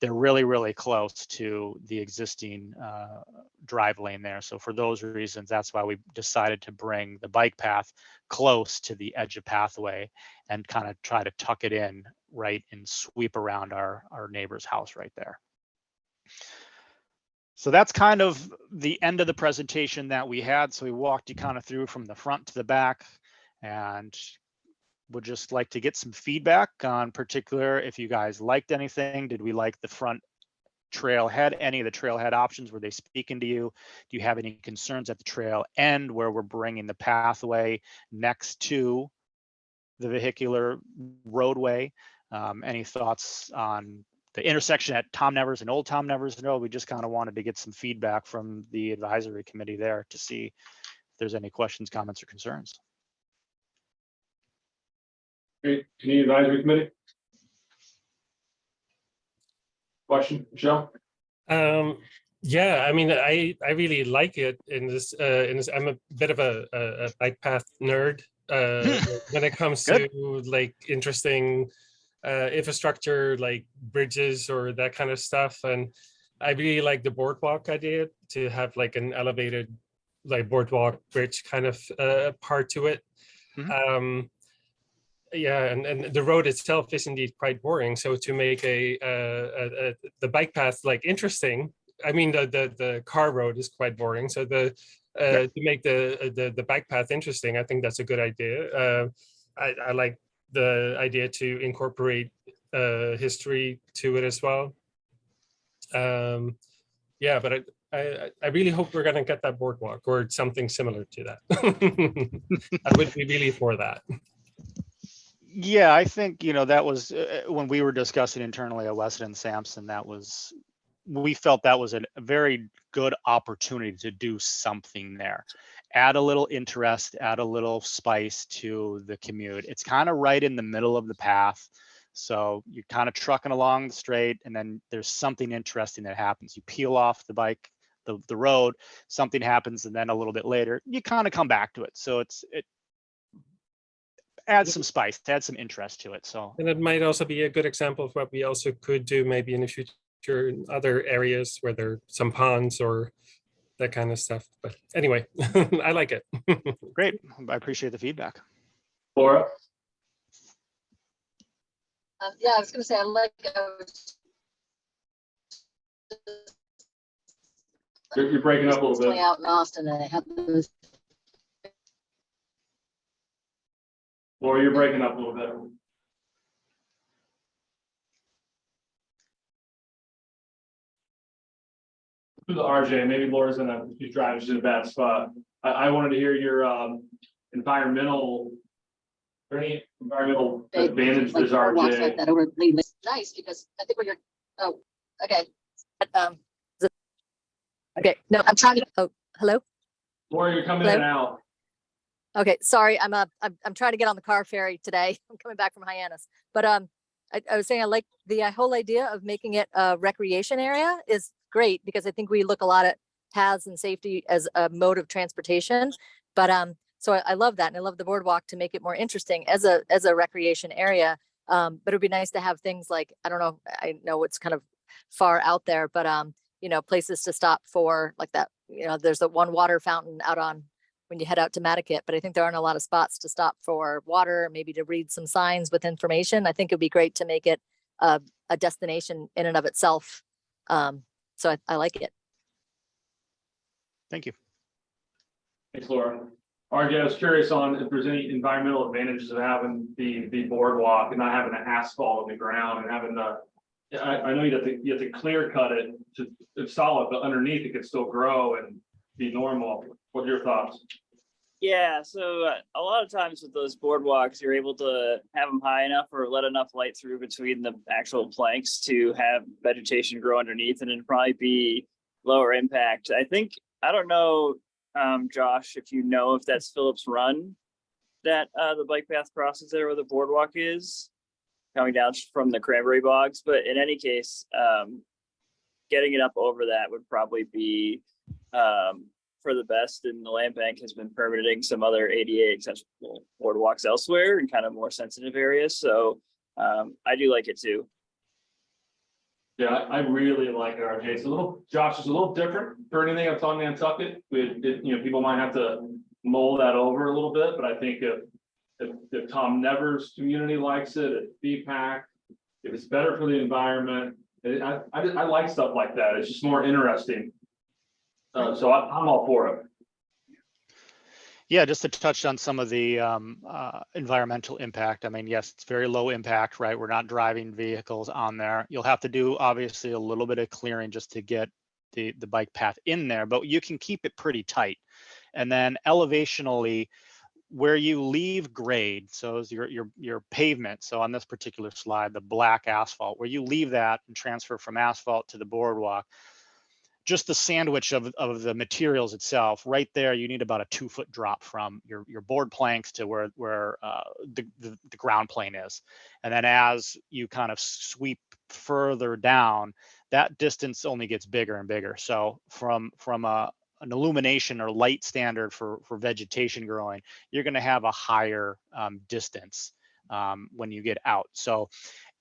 Speaker 8: They're really, really close to the existing drive lane there. So for those reasons, that's why we decided to bring the bike path close to the edge of pathway and kind of try to tuck it in right and sweep around our neighbor's house right there. So that's kind of the end of the presentation that we had. So we walked you kind of through from the front to the back, and would just like to get some feedback on particular, if you guys liked anything. Did we like the front trailhead, any of the trailhead options? Were they speaking to you? Do you have any concerns at the trail end where we're bringing the pathway next to the vehicular roadway? Any thoughts on the intersection at Tom Nevers and Old Tom Nevers? No, we just kind of wanted to get some feedback from the advisory committee there to see if there's any questions, comments, or concerns.
Speaker 1: Great. Any advisory committee? Question, Michelle?
Speaker 4: Yeah, I mean, I really like it in this, I'm a bit of a bike path nerd when it comes to like interesting infrastructure like bridges or that kind of stuff. And I really like the boardwalk idea, to have like an elevated like boardwalk bridge kind of part to it. Yeah, and the road itself is indeed quite boring. So to make the bike path like interesting, I mean the car road is quite boring. So to make the bike path interesting, I think that's a good idea. I like the idea to incorporate history to it as well. Yeah, but I really hope we're gonna get that boardwalk or something similar to that. I would be really for that.
Speaker 8: Yeah, I think, that was when we were discussing internally at Weston and Sampson, we felt that was a very good opportunity to do something there. Add a little interest, add a little spice to the commute. It's kind of right in the middle of the path. So you're kind of trucking along the straight, and then there's something interesting that happens. You peel off the bike, the road, something happens, and then a little bit later, you kind of come back to it. So it adds some spice, adds some interest to it. So,
Speaker 4: And it might also be a good example of what we also could do maybe in the future in other areas where there are some ponds or that kind of stuff. But anyway, I like it.
Speaker 8: great. I appreciate the feedback.
Speaker 1: Laura?
Speaker 3: Yeah, I was gonna say, I like.
Speaker 1: You're breaking up a little bit.
Speaker 3: Out in Austin, and I have those.
Speaker 1: Laura, you're breaking up a little bit. To the RJ, maybe Laura's she's driving, she's in a bad spot. I wanted to hear your environmental, are there any environmental advantages,
Speaker 3: Like walks like
Speaker 1: RJ?
Speaker 3: that over Lee. It's nice because I think when you're, oh, okay. Okay, no, I'm trying to, oh, hello?
Speaker 1: Laura, you're coming in and out.
Speaker 3: Okay, sorry, I'm trying to get on the car ferry today. I'm coming back from Hyannis, but I was saying I like the whole idea of making it a recreation area is great because I think we look a lot at paths and safety as a mode of transportation. But so I love that, and I love the boardwalk to make it more interesting as a recreation area. But it'd be nice to have things like, I don't know, I know it's kind of far out there, but you know, places to stop for like that. You know, there's the one water fountain out on when you head out to Mattakit, but I think there aren't a lot of spots to stop for water, maybe to read some signs with information. I think it'd be great to make it a destination in and of itself. So I like it.
Speaker 8: Thank you.
Speaker 1: Thanks, Laura. RJ, I was curious on if there's any environmental advantages of having the boardwalk and not having the asphalt on the ground and having the, I know you have to clear cut it to it's solid, but underneath it could still grow and be normal. What are your thoughts?
Speaker 7: Yeah, so a lot of times with those boardwalks, you're able to have them high enough or let enough light through between the actual planks to have vegetation grow underneath, and it'd probably be lower impact. I think, I don't know, Josh, if you know if that's Phillips Run, that the bike path crosses there where the boardwalk is, coming down from the cranberry bogs. But in any case, getting it up over that would probably be for the best, and the land bank has been permitting some other ADA accessible boardwalks elsewhere in kind of more sensitive areas. So I do like it too.
Speaker 1: Yeah, I really like it, RJ. It's a little, Josh, is a little different for anything that's on Nantucket. You know, people might have to mull that over a little bit, but I think if Tom Nevers community likes it, if BPAC, if it's better for the environment, I like stuff like that. It's just more interesting. So I'm all for it.
Speaker 8: Yeah, just to touch on some of the environmental impact. I mean, yes, it's very low impact, right? We're not driving vehicles on there. You'll have to do obviously a little bit of clearing just to get the bike path in there, but you can keep it pretty tight. And then elevationally, where you leave grade, so is your pavement. So on this particular slide, the black asphalt, where you leave that and transfer from asphalt to the boardwalk, just the sandwich of the materials itself, right there, you need about a 2-foot drop from your board planks to where the ground plane is. And then as you kind of sweep further down, that distance only gets bigger and bigger. So from an illumination or light standard for vegetation growing, you're going to have a higher distance when you get out. So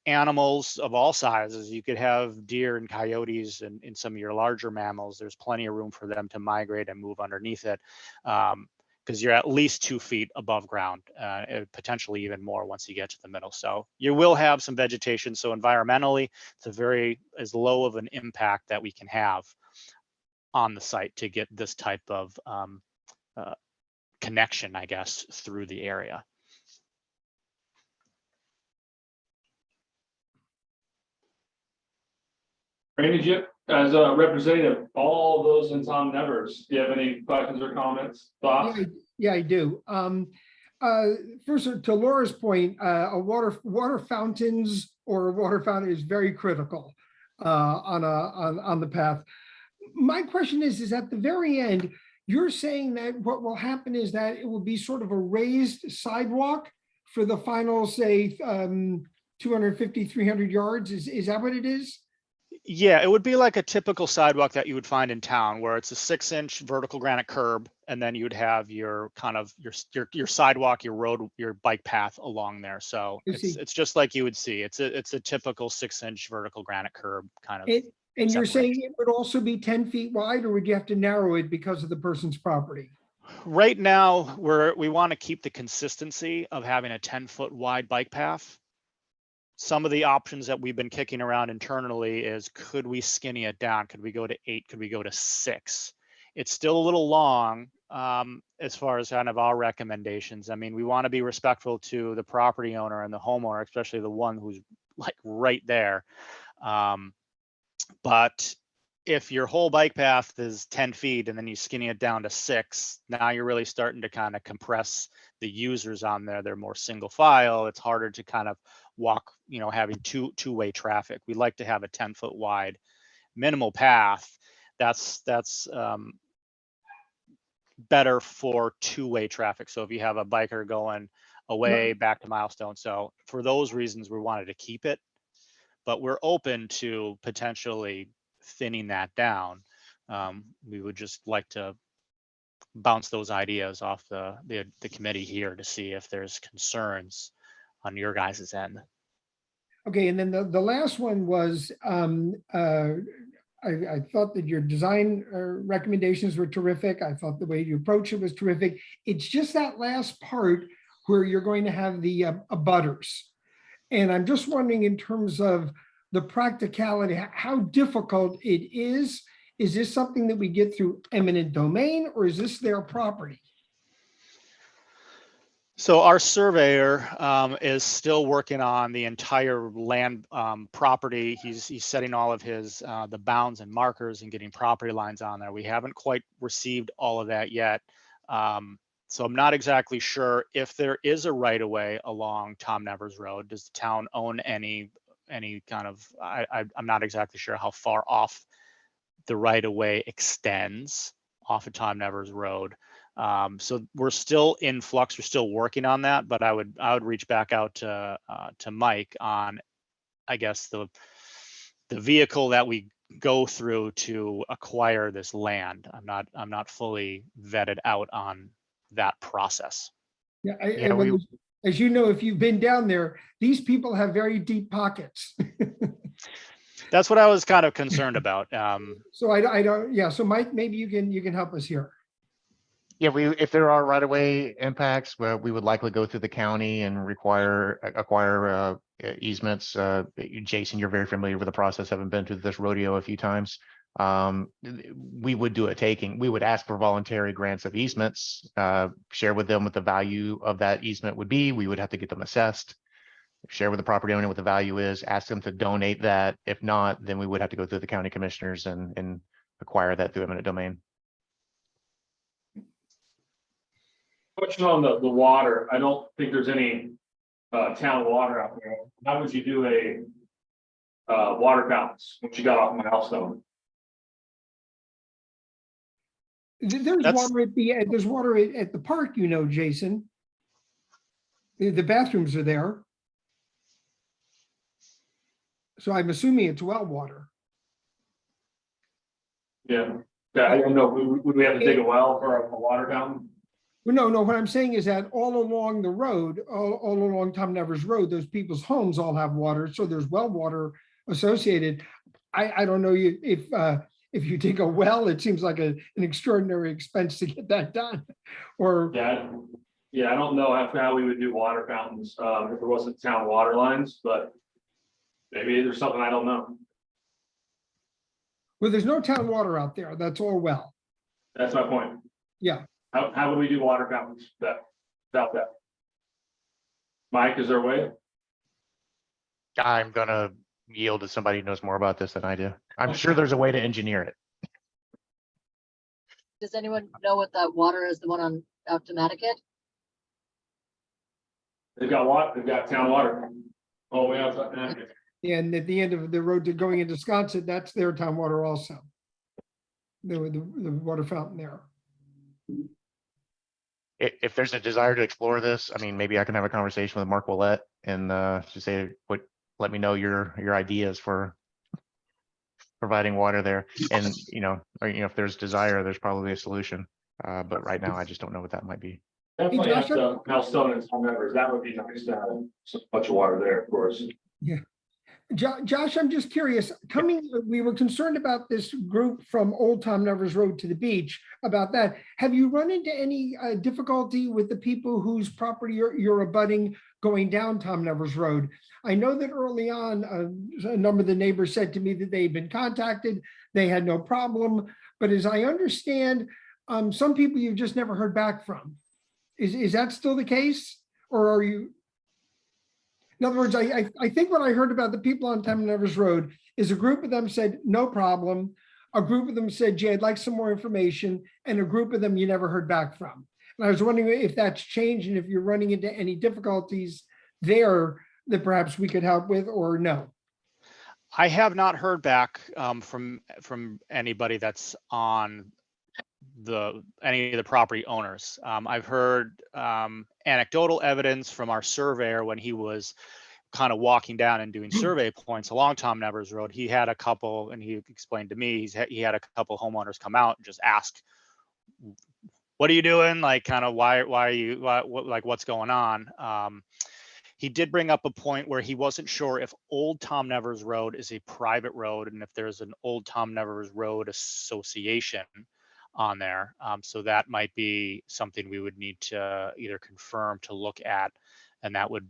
Speaker 8: animals of all sizes, you could have deer and coyotes and in some of your larger mammals, there's plenty of room for them to migrate and move underneath it, because you're at least 2 feet above ground, potentially even more once you get to the middle. So you will have some vegetation. So environmentally, it's as low of an impact that we can have on the site to get this type of connection, I guess, through the area.
Speaker 1: Randy, as a representative, all those in Tom Nevers, do you have any questions or comments, thoughts?
Speaker 10: Yeah, I do. First, to Laura's point, a water fountains or a water fountain is very critical on the path. My question is at the very end, you're saying that what will happen is that it will be sort of a raised sidewalk for the final, say, 10 250, 300 yards? Is that what it is?
Speaker 8: Yeah, it would be like a typical sidewalk that you would find in town where it's a 6-inch vertical granite curb. And then you'd have your kind of your sidewalk, your road, your bike path along there. So
Speaker 10: I see.
Speaker 8: it's just like you would see. It's a typical 6-inch vertical granite curb kind of.
Speaker 10: And you're saying
Speaker 8: separation.
Speaker 10: it would also be 10 feet wide, or would you have to narrow it because of the person's property?
Speaker 8: Right now, we want to keep the consistency of having a 10-foot wide bike path. Some of the options that we've been kicking around internally is, could we skinny it down? Could we go to 8? Could we go to 6? It's still a little long as far as kind of our recommendations. I mean, we want to be respectful to the property owner and the homeowner, especially the one who's like right there. But if your whole bike path is 10 feet and then you skinny it down to 6, now you're really starting to kind of compress the users on there. They're more single file. It's harder to kind of walk, having two-way traffic. We like to have a 10-foot wide minimal path. That's better for two-way traffic. So if you have a biker going away back to Milestone. So for those reasons, we wanted to keep it, but we're open to potentially thinning that down. We would just like to bounce those ideas off the committee here to see if there's concerns on your guys' end.
Speaker 10: Okay, and then the last one was, I thought that your design recommendations were terrific. I thought the way you approach it was terrific. It's just that last part where you're going to have the abutters. And I'm just wondering, in terms of the practicality, how difficult it is. Is this something that we get through eminent domain, or is this their property?
Speaker 8: So our surveyor is still working on the entire land property. He's setting all of his the bounds and markers and getting property lines on there. We haven't quite received all of that yet. So I'm not exactly sure if there is a right of way along Tom Nevers Road. Does the town own any kind of, I'm not exactly sure how far off the right of way extends off of Tom Nevers Road. So we're still in flux. We're still working on that, but I would reach back out to Mike on, I guess, the vehicle that we go through to acquire this land. I'm not fully vetted out on that process.
Speaker 10: Yeah, as you know, if you've been down there, these people have very deep pockets.
Speaker 8: That's what I was kind of concerned about.
Speaker 10: So I don't, yeah. So Mike, maybe you can help us here.
Speaker 2: Yeah, if there are right-of-way impacts, well, we would likely go through the county and acquire easements. Jason, you're very familiar with the process, having been to this rodeo a few times. We would do a taking. We would ask for voluntary grants of easements, share with them what the value of that easement would be. We would have to get them assessed, share with the property owner what the value is, ask them to donate that. If not, then we would have to go through the county commissioners and acquire that through eminent domain.
Speaker 1: Question on the water. I don't think there's any town water out there. How would you do a water balance once you got off Milestone?
Speaker 10: There's water at the park, Jason. The bathrooms are there. So I'm assuming it's well water.
Speaker 1: Yeah. I don't know. Would we have to dig a well for a water fountain?
Speaker 10: Well, no. What I'm saying is that all along the road, all along Tom Nevers Road, those people's homes all have water. So there's well water associated. I don't know if you dig a well, it seems like an extraordinary expense to get that done. Or
Speaker 1: I don't know how we would do water fountains if there wasn't town water lines, but maybe there's something I don't know.
Speaker 10: Well, there's no town water out there. That's all well.
Speaker 1: That's my point.
Speaker 10: Yeah.
Speaker 1: How would we do water fountains without that? Mike, is there a way?
Speaker 2: I'm gonna yield to somebody who knows more about this than I do. I'm sure there's a way to engineer it.
Speaker 3: Does anyone know what that water is, the one on out to Mattakit?
Speaker 1: They've got water. They've got town water. Oh, we have that.
Speaker 10: And at the end of the road to going into Wisconsin, that's their town water also. The water fountain there.
Speaker 2: If there's a desire to explore this, I mean, maybe I can have a conversation with Mark Willett and to say let me know your ideas for providing water there. And, or, if there's desire, there's probably a solution. But right now, I just don't know what that might be.
Speaker 1: Definitely have
Speaker 10: Joshua?
Speaker 1: to, Milestone and some members, that would be nice to have a bunch of water there, of course.
Speaker 10: Josh, I'm just curious, we were concerned about this group from Old Tom Nevers Road to the beach, about that. Have you run into any difficulty with the people whose property you're abutting going down Tom Nevers Road? I know that early on, a number of the neighbors said to me that they'd been contacted, they had no problem. But as I understand, some people you've just never heard back from. Is that still the case? Or are you? In other words, I think what I heard about the people on Tom Nevers Road is a group of them said, no problem. A group of them said, gee, I'd like some more information. And a group of them you never heard back from. And I was wondering if that's changed and if you're running into any difficulties there that perhaps we could help with, or no.
Speaker 8: I have not heard back from anybody that's on any of the property owners. I've heard anecdotal evidence from our surveyor when he was kind of walking down and doing survey points along Tom Nevers Road. He had a couple, and he explained to me, he had a couple homeowners come out and just ask, what are you doing? Like, kind of why are you, like, what's going on? He did bring up a point where he wasn't sure if Old Tom Nevers Road is a private road and if there's an Old Tom Nevers Road Association on there. So that might be something we would need to either confirm to look at, and that would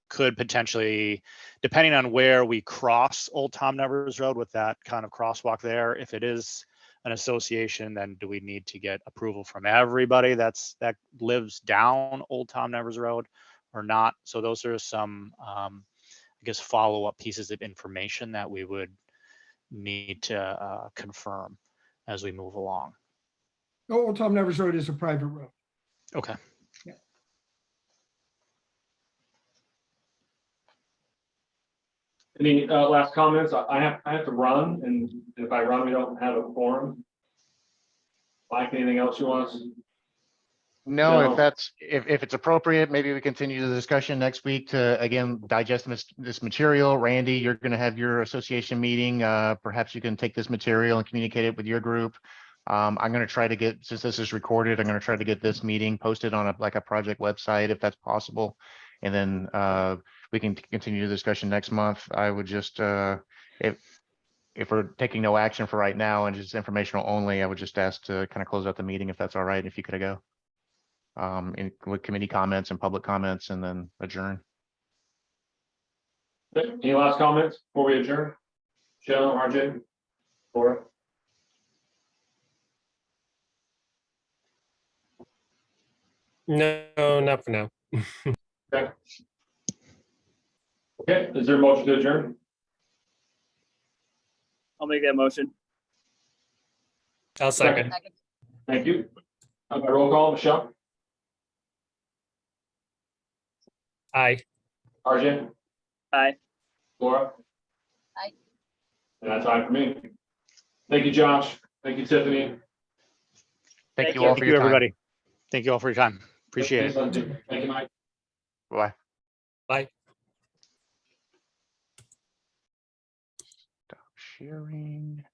Speaker 8: could potentially, depending on where we cross Old Tom Nevers Road with that kind of crosswalk there, if it is an association, then do we need to get approval from everybody that lives down Old Tom Nevers Road or not? So those are some, I guess, follow-up pieces of information that we would need to confirm as we move along.
Speaker 10: Old Tom Nevers Road is a private road.
Speaker 8: Okay.
Speaker 10: Yeah.
Speaker 1: Any last comments? I have to run, and if I run, we don't have a quorum. Mike, anything else you want us?
Speaker 2: No,
Speaker 1: No.
Speaker 2: if it's appropriate, maybe we continue the discussion next week to, again, digest this material. Randy, you're going to have your association meeting. Perhaps you can take this material and communicate it with your group. I'm going to try to get, since this is recorded, I'm going to try to get this meeting posted on a project website if that's possible. And then we can continue the discussion next month. I would just, if we're taking no action for right now and just informational only, I would just ask to kind of close out the meeting if that's all right, if you could go. With committee comments and public comments, and then adjourn.
Speaker 1: Any last comments before we adjourn? Joe, RJ, Laura?
Speaker 4: No, not for now.
Speaker 1: Okay. Okay, is there a motion to adjourn?
Speaker 7: I'll make that motion.
Speaker 4: I'll second.
Speaker 1: Thank you. By roll call, Michelle,
Speaker 4: Aye.
Speaker 1: RJ,
Speaker 7: Aye.
Speaker 1: Laura?
Speaker 3: Aye.
Speaker 1: And that's aye for me. Thank you, Josh. Thank you, Tiffany.
Speaker 2: Thank you
Speaker 7: you.
Speaker 2: all
Speaker 8: Thank
Speaker 2: for
Speaker 8: you,
Speaker 2: your time.
Speaker 8: everybody. Thank you all for your time. Appreciate it.
Speaker 1: Thank you, Mike.
Speaker 2: Bye.
Speaker 4: Bye.
Speaker 2: Stop sharing.